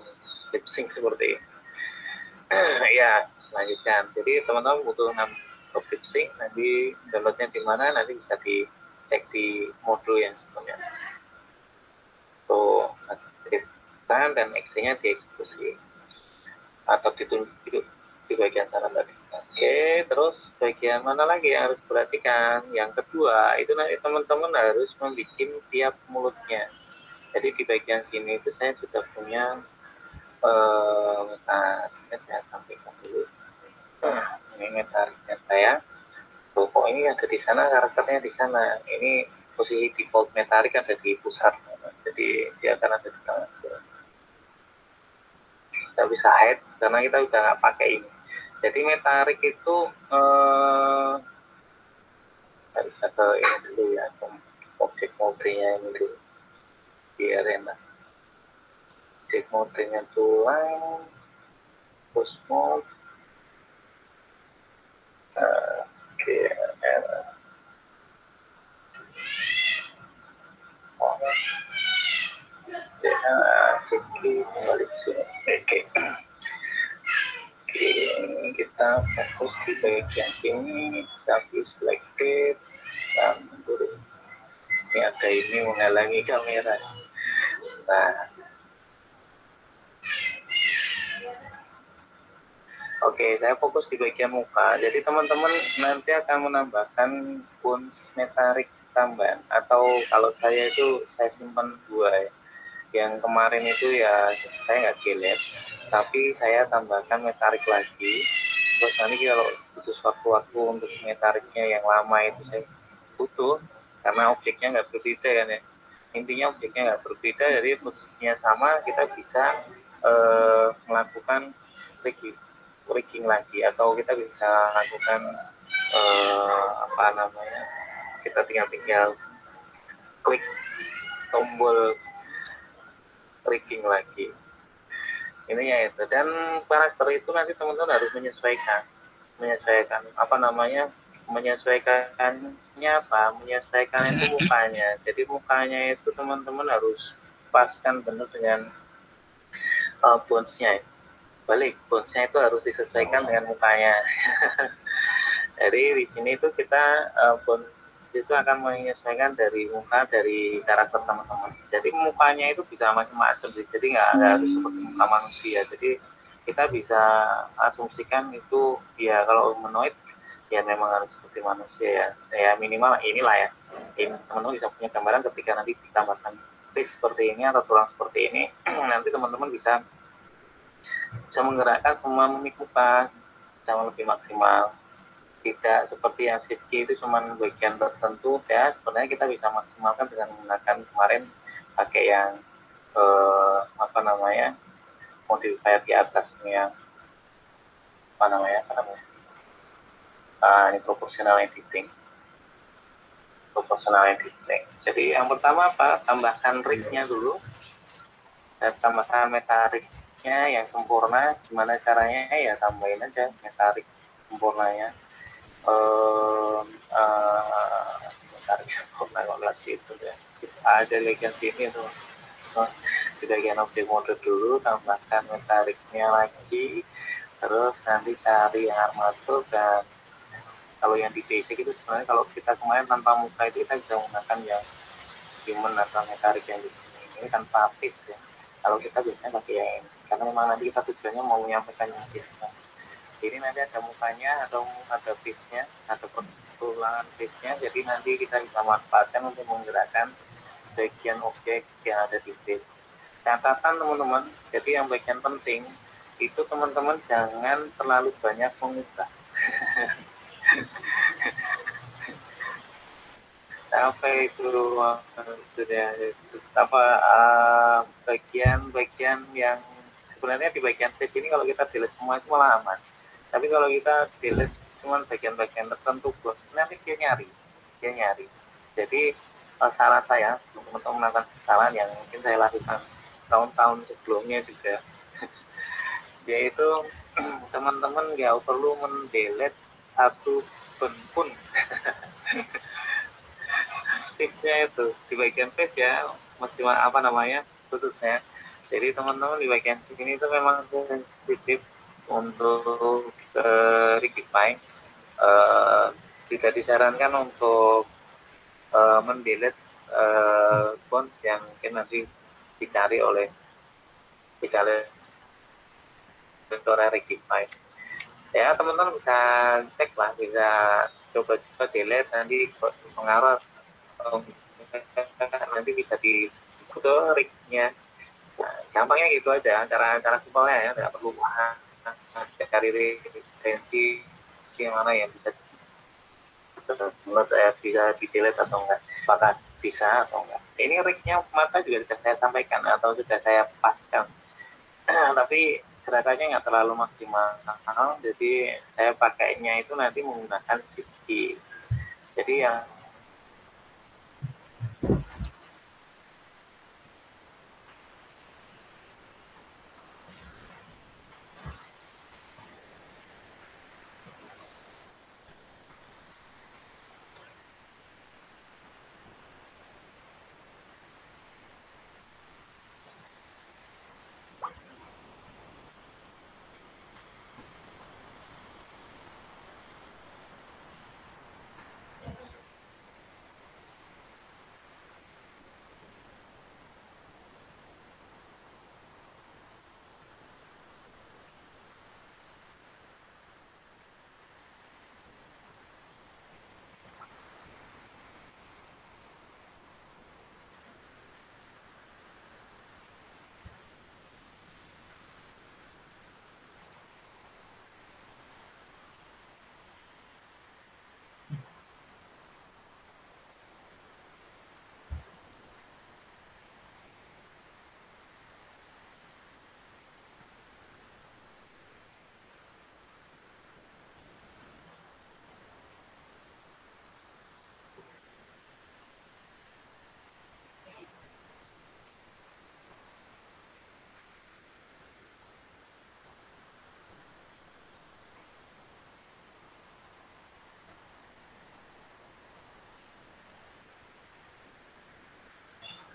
lip sync seperti ini. Ya, lanjutkan. Jadi teman-teman butuh 6 lip sync, nanti downloadnya di mana nanti bisa dicek di modul yang sebelumnya. Tuh, aktifkan dan exe-nya dieksekusi atau ditunjuk di bagian sana tadi. Oke, terus bagian mana lagi yang harus perhatikan? Yang kedua, itu nanti teman-teman harus membuat tiap mulutnya. Jadi di bagian sini itu saya sudah punya saya sampaikan dulu. Ini metariknya saya. Tuh, ini ada di sana, karakternya di sana. Ini posisi default metarik ada di pusat. Jadi dia akan ada di tengah. Kita bisa hide karena kita udah nggak pakai ini. Jadi metarik itu bisa ke ini dulu ya, objek mode-nya ini dulu biar enak. Objek mode-nya tulang, push mode, kembali sini. Oke. Kita fokus di bagian ini, tapi selected dan turun. masih ada ini menghalangi kamera. Nah, oke, saya fokus di bagian muka. Jadi teman-teman nanti akan menambahkan bounce metarik tambahan, atau kalau saya itu saya simpan dua ya. Yang kemarin itu ya saya nggak delete, tapi saya tambahkan metarik lagi. Terus nanti kalau butuh waktu untuk metariknya yang lama itu saya butuh, karena objeknya nggak berbeda kan ya. Intinya objeknya nggak berbeda, jadi posisinya sama, kita bisa melakukan rigging lagi, atau kita bisa lakukan apa namanya, kita tinggal klik tombol rigging lagi. Ini ya itu, dan karakter itu nanti teman-teman harus menyesuaikan apa namanya, menyesuaikannya apa, menyesuaikan itu mukanya. Jadi mukanya itu teman-teman harus paskan benar dengan bones-nya. Balik, bones-nya itu harus disesuaikan dengan mukanya. Jadi di sini itu kita bones itu akan menyesuaikan dari muka, dari karakter teman-teman. Jadi mukanya itu bisa macam-macam, jadi nggak harus seperti muka manusia. Jadi kita bisa asumsikan itu ya, kalau humanoid ya memang harus seperti manusia ya. Ya minimal inilah ya. Ini teman-teman bisa punya gambaran ketika nanti ditambahkan face seperti ini atau tulang seperti ini, nanti teman-teman bisa menggerakkan semua mimik muka sama lebih maksimal. Tidak seperti yang safety itu cuma bagian tertentu ya, sebenarnya kita bisa maksimalkan dengan menggunakan kemarin pakai yang apa namanya, modifier di atasnya, apa namanya ini proportional editing. Jadi yang pertama apa, tambahkan rignya dulu, dan tambahkan metariknya yang sempurna. Gimana caranya ya, tambahin aja metarik sempurnanya. Tarik sempurna kalau lagi itu ya, ada bagian sini tuh, di bagian objek mode dulu, tambahkan metariknya lagi, terus nanti cari yang armatur. Dan kalau yang di basic itu sebenarnya kalau kita kemarin tanpa muka itu kita bisa menggunakan yang human atau metarik yang di sini, ini tanpa face ya. Kalau kita biasanya pakai yang ini, karena memang nanti kita tujuannya mau menyampaikan yang biasa. Jadi nanti ada mukanya atau ada face-nya, ada pertulangan face-nya, jadi nanti kita bisa manfaatkan untuk menggerakkan bagian objek yang ada di face. Catatan teman-teman, jadi yang bagian penting itu teman-teman jangan terlalu banyak mengubah. Sampai itu sudah apa bagian-bagian yang sebenarnya di bagian face ini kalau kita delete semua itu malah aman. Tapi kalau kita delete cuma bagian-bagian tertentu, nanti dia nyari. Jadi saran saya untuk teman-teman melakukan kesalahan yang mungkin saya lakukan tahun-tahun sebelumnya juga, yaitu teman-teman nggak perlu mendelete satu pun. Tipsnya itu di bagian face ya, mesti apa namanya khususnya. Jadi teman-teman di bagian sini itu memang sensitif untuk Rigify. Tidak disarankan untuk mendelete bonds yang mungkin nanti dicari oleh Rigify. Ya teman-teman bisa cek lah, bisa coba delete, nanti pengaruh nanti bisa di foto rignya. Nah, gampangnya gitu aja, cara simpelnya ya, tidak perlu cari referensi yang mana yang bisa menurut saya bisa di delete atau enggak, apakah bisa atau enggak. Ini rignya mata juga sudah saya sampaikan atau sudah saya paskan, tapi gerakannya nggak terlalu maksimal, jadi saya pakainya itu nanti menggunakan shift key. Jadi yang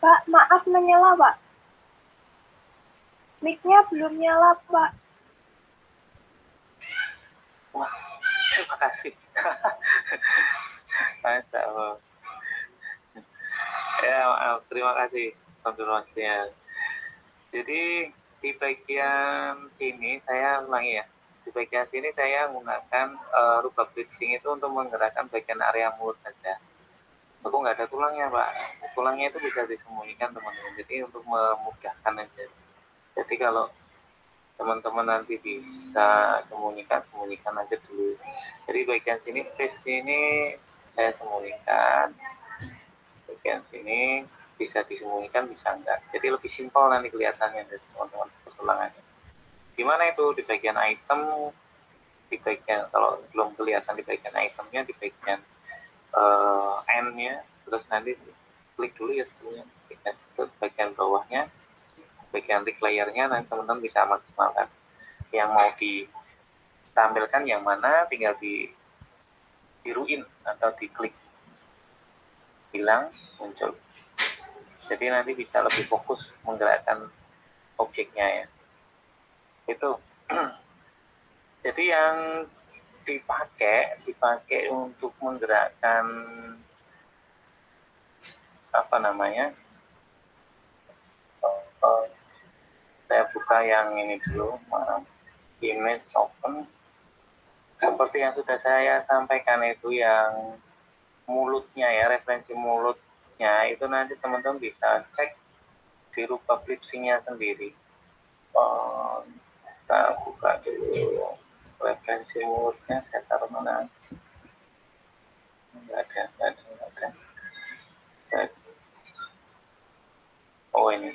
Pak, maaf menyala, Pak. Mic-nya belum nyala, Pak. Wah, terima kasih. Masa, ya maaf, terima kasih konfirmasinya. Jadi di bagian sini saya ulangi ya. Di bagian sini saya menggunakan rubber fixing itu untuk menggerakkan bagian area mulut saja. Aku nggak ada tulangnya, Pak. Tulangnya itu bisa disembunyikan, teman-teman. Jadi untuk memudahkan aja. Jadi kalau teman-teman nanti bisa sembunyikan aja dulu. Jadi bagian sini, face sini saya sembunyikan. Bagian sini bisa disembunyikan, bisa enggak. Jadi lebih simpel nanti kelihatannya dari teman-teman pertulangannya. Gimana itu di bagian item, di bagian kalau belum kelihatan di bagian itemnya, di bagian N-nya, terus nanti klik dulu ya sebelumnya, bagian bawahnya, bagian tick layernya, nanti teman-teman bisa maksimalkan yang mau ditampilkan yang mana, tinggal biruin atau diklik, hilang, muncul. Jadi nanti bisa lebih fokus menggerakkan objeknya ya. Itu. Jadi yang dipakai untuk menggerakkan apa namanya, saya buka yang ini dulu, image open. Seperti yang sudah saya sampaikan itu yang mulutnya ya, referensi mulutnya itu nanti teman-teman bisa cek di rupa flipsingnya sendiri. Kita buka dulu referensi mulutnya, saya taruh mana? Nggak ada. Oh ini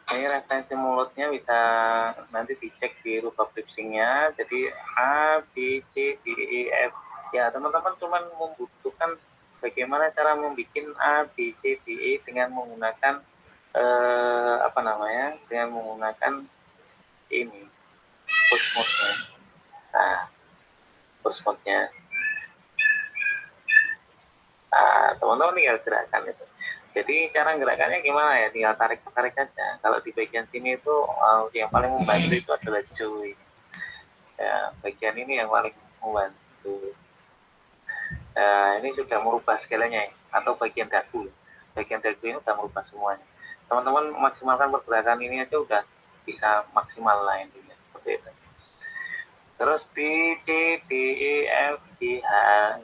referensi mulutnya bisa nanti dicek di rupa flipsingnya. Jadi A, B, C, D, E, F. Ya teman-teman cuma membutuhkan bagaimana cara membuat A, B, C, D, E dengan menggunakan dengan menggunakan ini push mode-nya. Nah, push mode-nya. Nah, teman-teman tinggal gerakan itu. Jadi cara gerakannya gimana ya? Tinggal tarik aja. Kalau di bagian sini itu yang paling membantu itu adalah joy. Ya, bagian ini yang paling membantu. Ini sudah merubah skalanya ya, atau bagian dagu. Bagian dagu ini sudah merubah semuanya. Teman-teman maksimalkan pergerakan ini aja udah bisa maksimal lah intinya seperti itu. Terus B, C, D, E, F, G, H,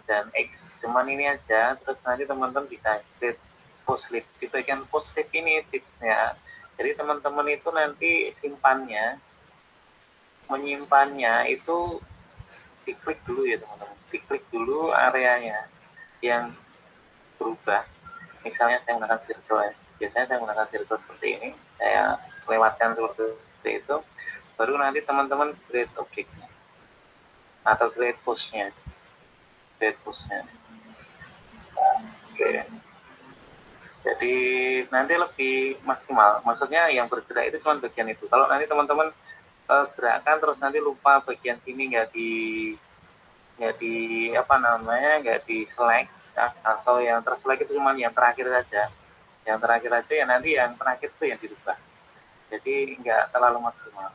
dan X. Cuman ini aja. Terus nanti teman-teman bisa create post-it. Di bagian post-it ini tipsnya. Jadi teman-teman itu nanti menyimpannya itu diklik dulu ya teman-teman. Diklik dulu areanya yang berubah. Misalnya saya menggunakan circle ya. Biasanya saya menggunakan circle seperti ini. Saya lewatkan seperti itu. Baru nanti teman-teman create objeknya. Atau create post-nya. Oke. Jadi nanti lebih maksimal. Maksudnya yang bergerak itu cuma bagian itu. Kalau nanti teman-teman gerakan terus nanti lupa bagian sini nggak di select, atau yang terselect itu cuma yang terakhir saja. Yang terakhir aja ya, nanti yang terakhir itu yang dirubah. Jadi nggak terlalu maksimal.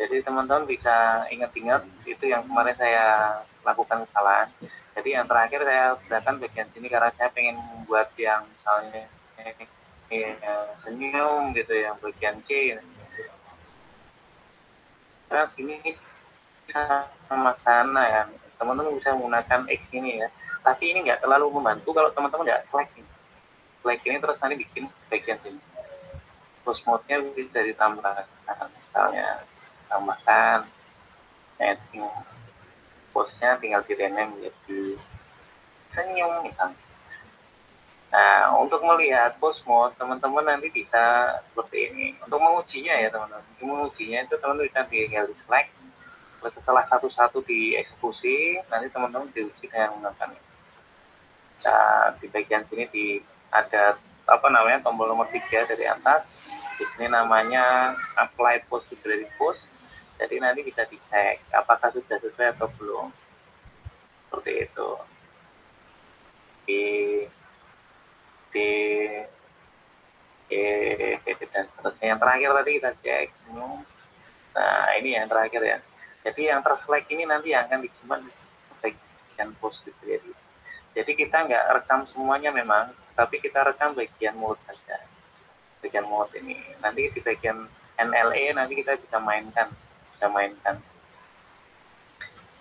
Jadi teman-teman bisa ingat-ingat itu yang kemarin saya lakukan kesalahan. Jadi yang terakhir saya gerakan bagian sini karena saya pengen membuat yang misalnya senyum gitu, yang bagian C. Terus ini sama sana ya, teman-teman bisa menggunakan X ini ya. Tapi ini nggak terlalu membantu kalau teman-teman nggak select ini. Select ini terus nanti bikin bagian sini. Terus mode-nya bisa ditambahkan, misalnya tambahkan setting pose-nya tinggal di-rename menjadi senyum misalnya. Nah, untuk melihat pose mode teman-teman nanti bisa seperti ini. Untuk mengujinya ya teman-teman, mengujinya itu teman-teman bisa tinggal di select, setelah satu-satu dieksekusi, nanti teman-teman diuji dengan menggunakan ini. Nah, di bagian sini ada tombol nomor 3 dari atas. Di sini namanya apply pose library pose. Jadi nanti bisa dicek apakah sudah sesuai atau belum. Seperti itu. Di yang terakhir tadi kita cek. Nah, ini yang terakhir ya. Jadi yang terselect ini nanti yang akan disimpan di bagian post gitu ya. Jadi kita nggak rekam semuanya memang, tapi kita rekam bagian mulut saja. Bagian mulut ini. Nanti di bagian NLE nanti kita bisa mainkan.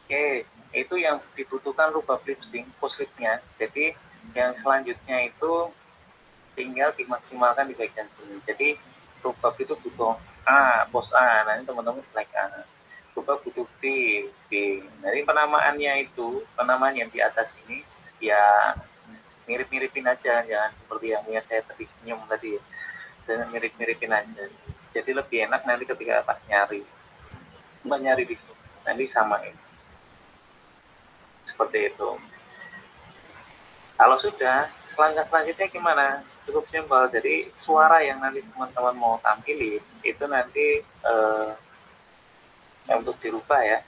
Oke, itu yang dibutuhkan rubah flip sync post-nya. Jadi yang selanjutnya itu tinggal dimaksimalkan di bagian sini. Jadi rubah itu butuh A, post A. Nanti teman-teman select A. Rubah butuh B. Jadi penamaannya yang di atas ini ya mirip-miripin aja, jangan seperti yang punya saya tadi senyum tadi, dan mirip-miripin aja. Jadi lebih enak nanti ketika pas nyari di sini, nanti samain seperti itu. Kalau sudah, langkah selanjutnya gimana? Cukup simpel. Jadi suara yang nanti teman-teman mau tampilin itu nanti untuk dirubah ya.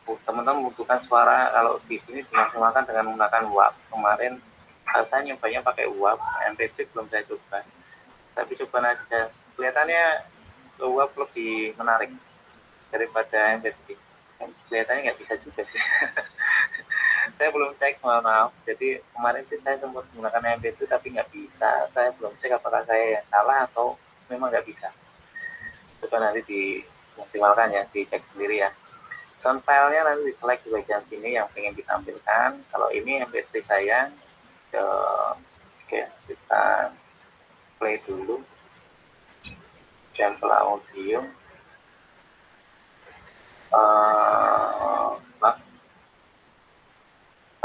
Teman-teman membutuhkan suara kalau di sini dimaksimalkan dengan menggunakan WAV. Kemarin saya nyobanya pakai WAV, MP3 belum saya coba. Tapi coba aja. Kelihatannya WAV lebih menarik daripada MP3. Kelihatannya nggak bisa juga sih. Saya belum cek, mohon maaf. Jadi kemarin sih saya sempat menggunakan MP3 tapi nggak bisa. Saya belum cek apakah saya yang salah atau memang nggak bisa. Coba nanti dimaksimalkan ya, dicek sendiri ya. Sound file-nya nanti di-select di bagian sini yang pengen ditampilkan. Kalau ini MP3 saya, oke, kita play dulu. Sampel audio.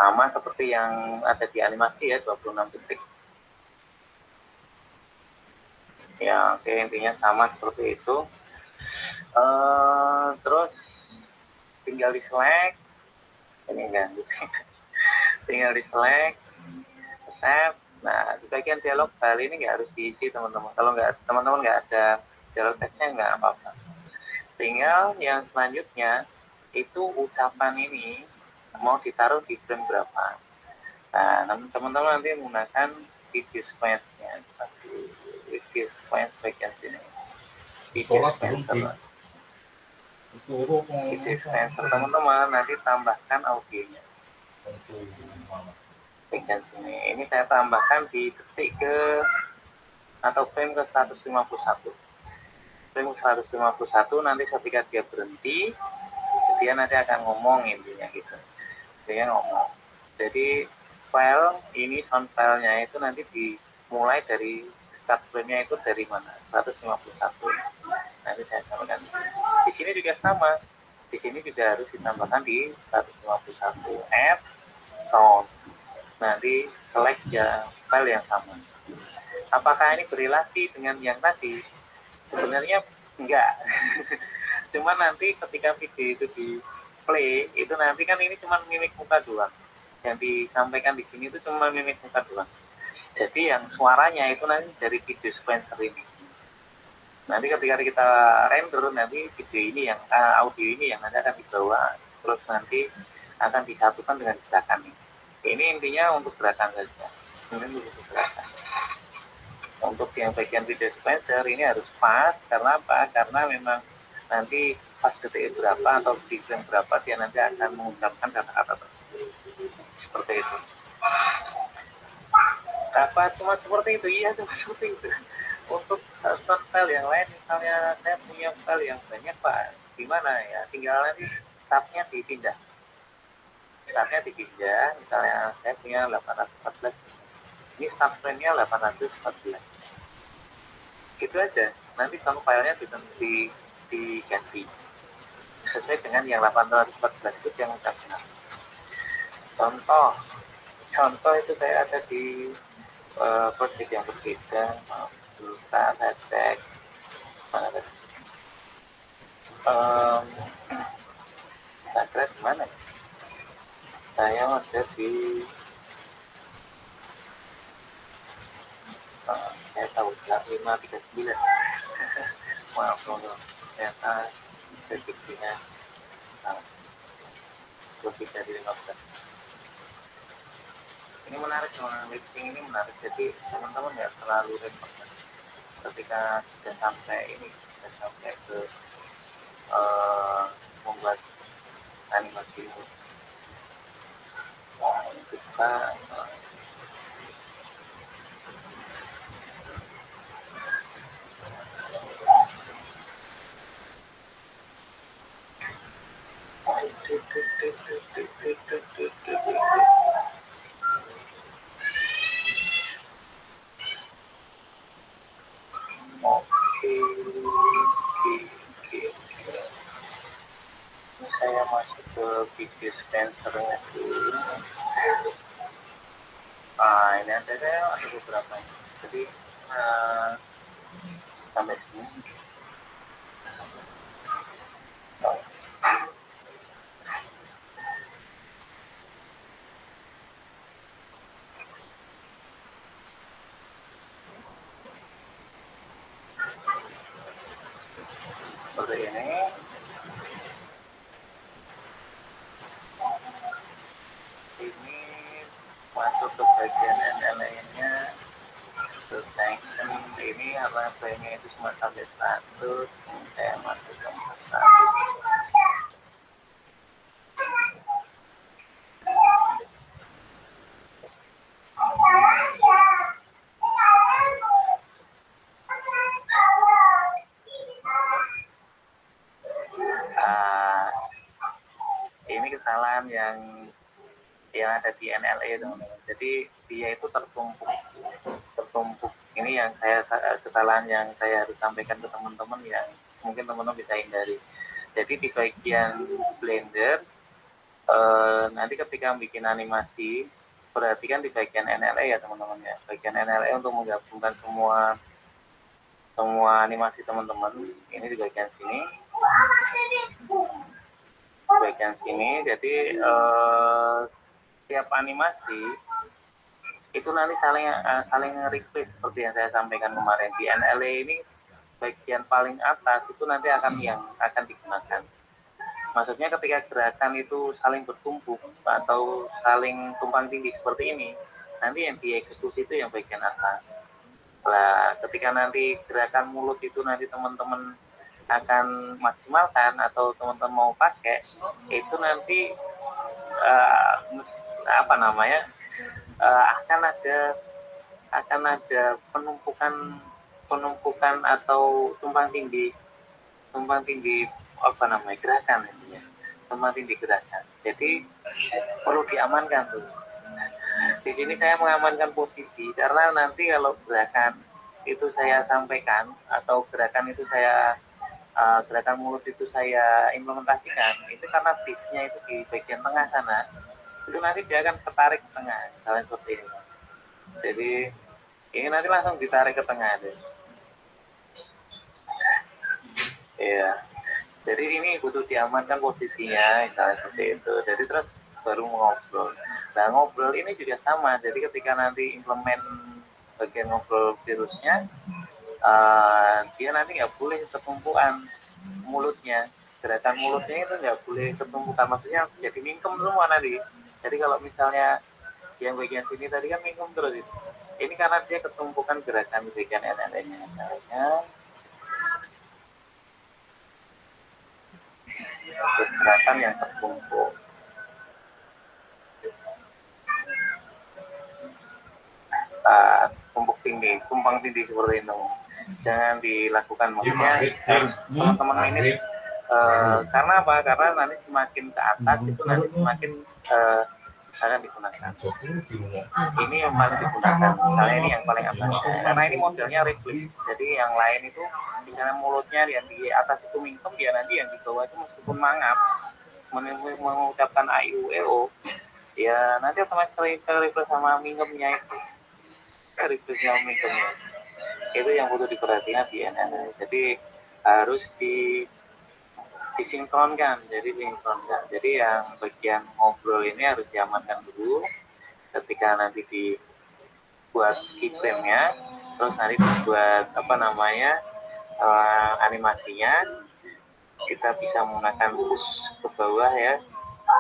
Sama seperti yang ada di animasi ya, 26 detik. Ya, oke, intinya sama seperti itu. Terus tinggal di select, ini enggak, tinggal di select, save. Nah, di bagian dialog file ini nggak harus diisi teman-teman. Kalau teman-teman nggak ada dialog teksnya nggak apa-apa. Tinggal yang selanjutnya itu ucapan ini mau ditaruh di frame berapa. Nah, teman-teman nanti menggunakan video sequence-nya. Video sequence bagian sini. Video sequencer. Video sequencer teman-teman nanti tambahkan audionya. Bagian sini. Ini saya tambahkan di detik ke atau frame ke 151. Frame 151 nanti ketika dia berhenti, dia nanti akan ngomong intinya gitu. Dia ngomong. Jadi file ini sound filenya itu nanti dimulai dari start frame-nya itu dari mana? 151. Nanti saya tambahkan. Di sini juga sama. Di sini juga harus ditambahkan di 151. Add sound. Nanti select ya file yang sama. Apakah ini berrelasi dengan yang tadi? Sebenarnya enggak. Cuma nanti ketika video itu di play, itu nanti kan ini cuma mimik muka doang. Yang disampaikan di sini itu cuma mimik muka doang. Jadi yang suaranya itu nanti dari video sequencer ini. Nanti ketika kita render, nanti video ini yang audio ini yang nanti akan dibawa, terus nanti akan disatukan dengan gerakan ini. Ini intinya untuk gerakan saja. Ini untuk gerakan. Untuk yang bagian video sequencer ini harus pas, karena apa? Karena memang nanti pas detik berapa atau di frame berapa dia nanti akan mengucapkan kata-kata tersebut. Seperti itu. Apa cuma seperti itu? Iya, cuma seperti itu. Untuk sound file yang lain, misalnya saya punya file yang banyak Pak, gimana ya? Tinggal nanti tabnya dipindah. Tabnya dipindah, misalnya saya punya 814. Ini subframe-nya 814. Gitu aja. Nanti sound filenya diganti sesuai dengan yang 814 itu yang ucapnya. Contoh itu saya ada di project yang berbeda. Saya cek mana tadi? Saya di mana? Saya ada di saya tahu 539. Maaf ternyata prediksinya lebih dari 15. Ini menarik, listing ini menarik, jadi teman-teman nggak terlalu repot. ketika sudah sampai ke membuat animasi ini, itu kita saya masuk ke video Spencer-nya dulu. Ini ada beberapa. Jadi sampai sini. Seperti ini. Ini masuk ke bagian NLA-nya. Terus ini apa frame-nya itu cuma sampai 100. Saya masuk ke 100. Ini kesalahan yang ada di NLA, teman-teman. Jadi dia itu tertumpuk. Ini yang kesalahan yang saya harus sampaikan ke teman-teman yang mungkin teman-teman bisa hindari. Jadi di bagian Blender nanti ketika bikin animasi, perhatikan di bagian NLA ya teman-teman ya. Bagian NLA untuk menggabungkan semua animasi teman-teman. Ini di bagian sini. Jadi setiap animasi itu nanti saling replace seperti yang saya sampaikan kemarin. Di NLA ini bagian paling atas itu nanti akan digunakan. Maksudnya ketika gerakan itu saling bertumpuk atau saling tumpang tindih seperti ini, nanti yang dieksekusi itu yang bagian atas. Nah, ketika nanti gerakan mulut itu nanti teman-teman akan maksimalkan atau teman-teman mau pakai, itu nanti akan ada penumpukan atau tumpang tindih gerakan intinya. Tumpang tindih gerakan. Jadi perlu diamankan tuh. Di sini saya mengamankan posisi karena nanti kalau gerakan itu saya sampaikan atau gerakan mulut itu saya implementasikan, itu karena bisnya itu di bagian tengah sana, itu nanti dia akan ketarik ke tengah, misalnya seperti ini. Jadi ini nanti langsung ditarik ke tengah deh. Iya. Jadi ini butuh diamankan posisinya, misalnya seperti itu. Jadi terus baru ngobrol. Nah, ngobrol ini juga sama. Jadi ketika nanti implement bagian ngobrol virusnya, dia nanti nggak boleh ketumpukan mulutnya. Gerakan mulutnya itu nggak boleh ketumpukan. Maksudnya jadi mingkem semua nanti. Jadi kalau misalnya yang bagian sini tadi kan mingkem terus itu. Ini karena dia ketumpukan gerakan di bagian NLA-nya. Misalnya, gerakan yang tertumpuk. Tumpang tindih seperti itu. Jangan dilakukan, maksudnya teman-teman ini karena apa? Karena nanti semakin ke atas itu nanti semakin akan digunakan. Ini yang paling digunakan, misalnya ini yang paling atas. Karena ini modelnya refleks. Jadi yang lain itu misalnya mulutnya yang di atas itu mingkem, dia nanti yang di bawah itu meskipun mangap mengucapkan AIUEO, ya nanti otomatis refleks sama mingkemnya itu. Refleksnya mingkemnya. Itu yang butuh diperhatikan di NLA. Jadi harus disinkronkan. Jadi yang bagian ngobrol ini harus diamankan dulu. Ketika nanti dibuat keyframe-nya, terus nanti dibuat animasinya, kita bisa menggunakan push ke bawah ya.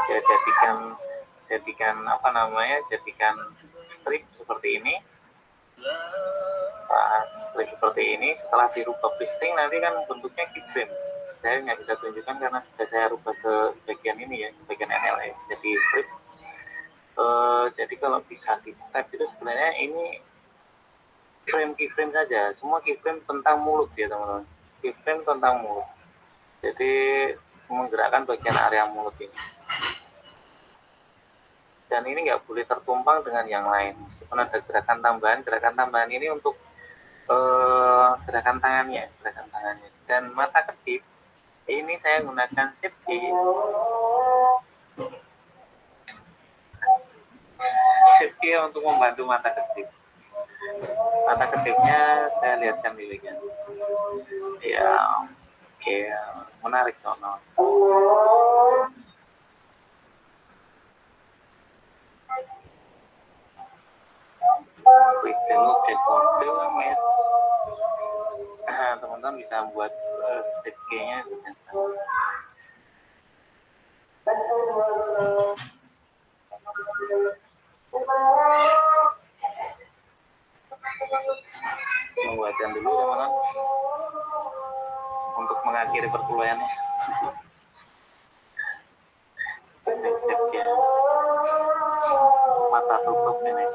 Jadikan strip seperti ini. Strip seperti ini. Setelah dirubah listing nanti kan bentuknya keyframe. Saya nggak bisa tunjukkan karena sudah saya rubah ke bagian ini ya, bagian NLA jadi strip. Jadi kalau bisa di tab itu sebenarnya ini keyframe saja, semua keyframe tentang mulut ya teman-teman, keyframe tentang mulut, jadi menggerakkan bagian area mulut ini, dan ini nggak boleh tertumpang dengan yang lain. Meskipun ada gerakan tambahan ini untuk gerakan tangannya, dan mata kedip ini saya gunakan shift key untuk membantu mata kedip. Mata kedipnya saya lihatkan dulu ya. Ya, oke, menarik teman-teman. Quick look at mesh. Teman-teman bisa buat shift-nya membuatkan dulu teman-teman untuk mengakhiri perkuliahannya. Mata tutup ini.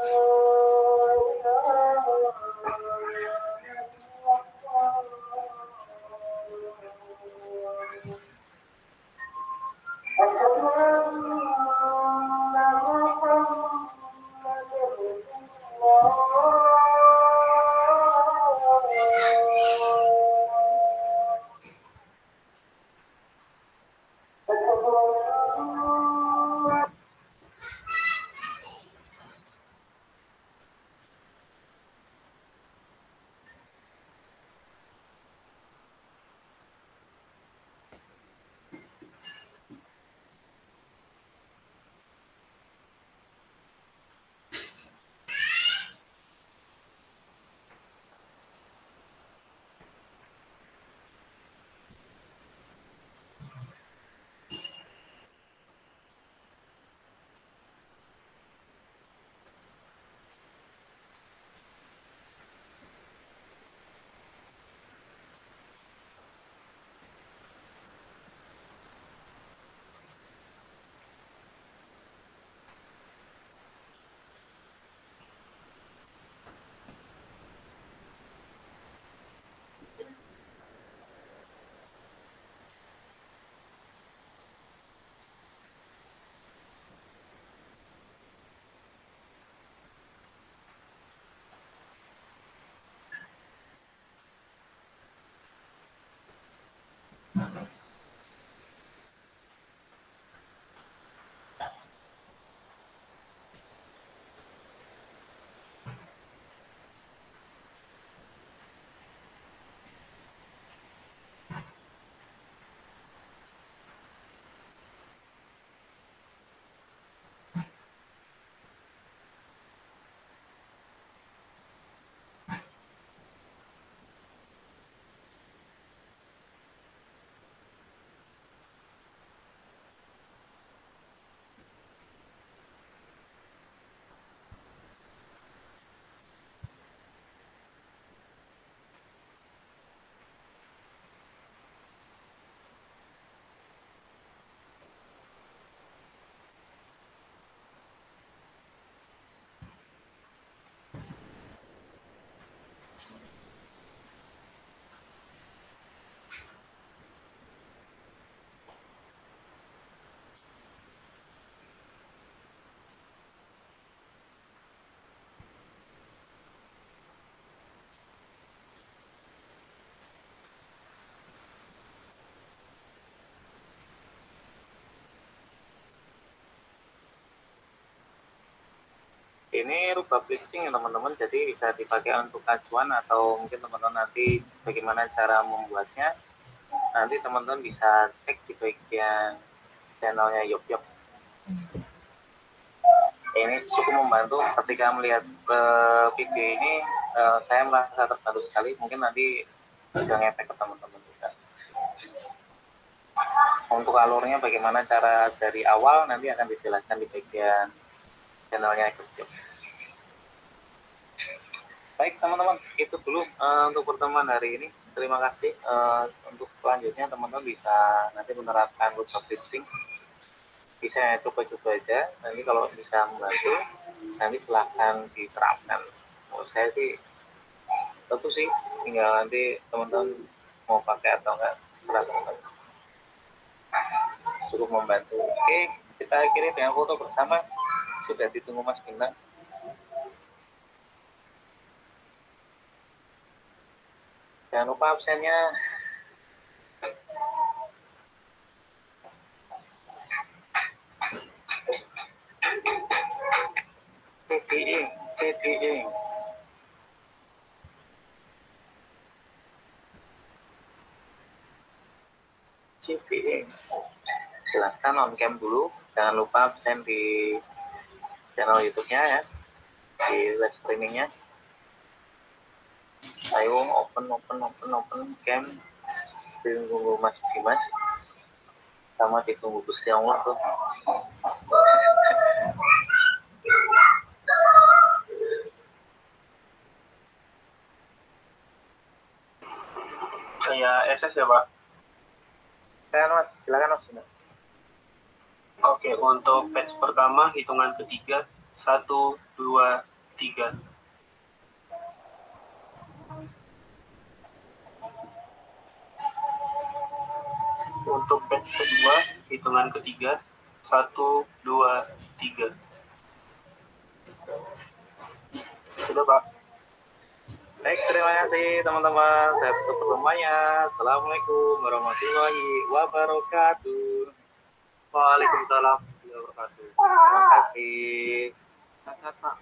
Ini rubah flexing ya teman-teman, jadi bisa dipakai untuk acuan atau mungkin teman-teman nanti bagaimana cara membuatnya. Nanti teman-teman bisa cek di bagian channelnya Yop. Ini cukup membantu ketika melihat video ini, saya merasa terbantu sekali. Mungkin nanti bisa ngefek ke teman-teman juga. Untuk alurnya bagaimana cara dari awal nanti akan dijelaskan di bagian channelnya Yop. Baik teman-teman, itu dulu untuk pertemuan hari ini. Terima kasih. Untuk selanjutnya teman-teman bisa nanti menerapkan good shifting. Bisa coba-coba aja. Nanti kalau bisa membantu, nanti silahkan diterapkan. Menurut saya sih, tentu sih, tinggal nanti teman-teman mau pakai atau enggak, terapkan. Cukup membantu. Oke, kita akhiri dengan foto bersama. Sudah ditunggu Mas Bintang. Jangan lupa absennya. CDE. CDE. Silahkan on cam dulu. Jangan lupa absen di channel YouTube-nya ya, di live streaming-nya. Ayo open cam. Ditunggu Mas Dimas. Sama ditunggu Gusti Allah tuh. Saya SS ya Pak. Silakan Mas. Oke, untuk batch pertama hitungan ketiga 1, 2, 3. Untuk batch kedua hitungan ketiga 1, 2, 3. Sudah Pak. Baik, terima kasih teman-teman. Saya tutup pertemuannya. Assalamualaikum warahmatullahi wabarakatuh. Waalaikumsalam warahmatullahi wabarakatuh. Terima kasih. Sehat Pak.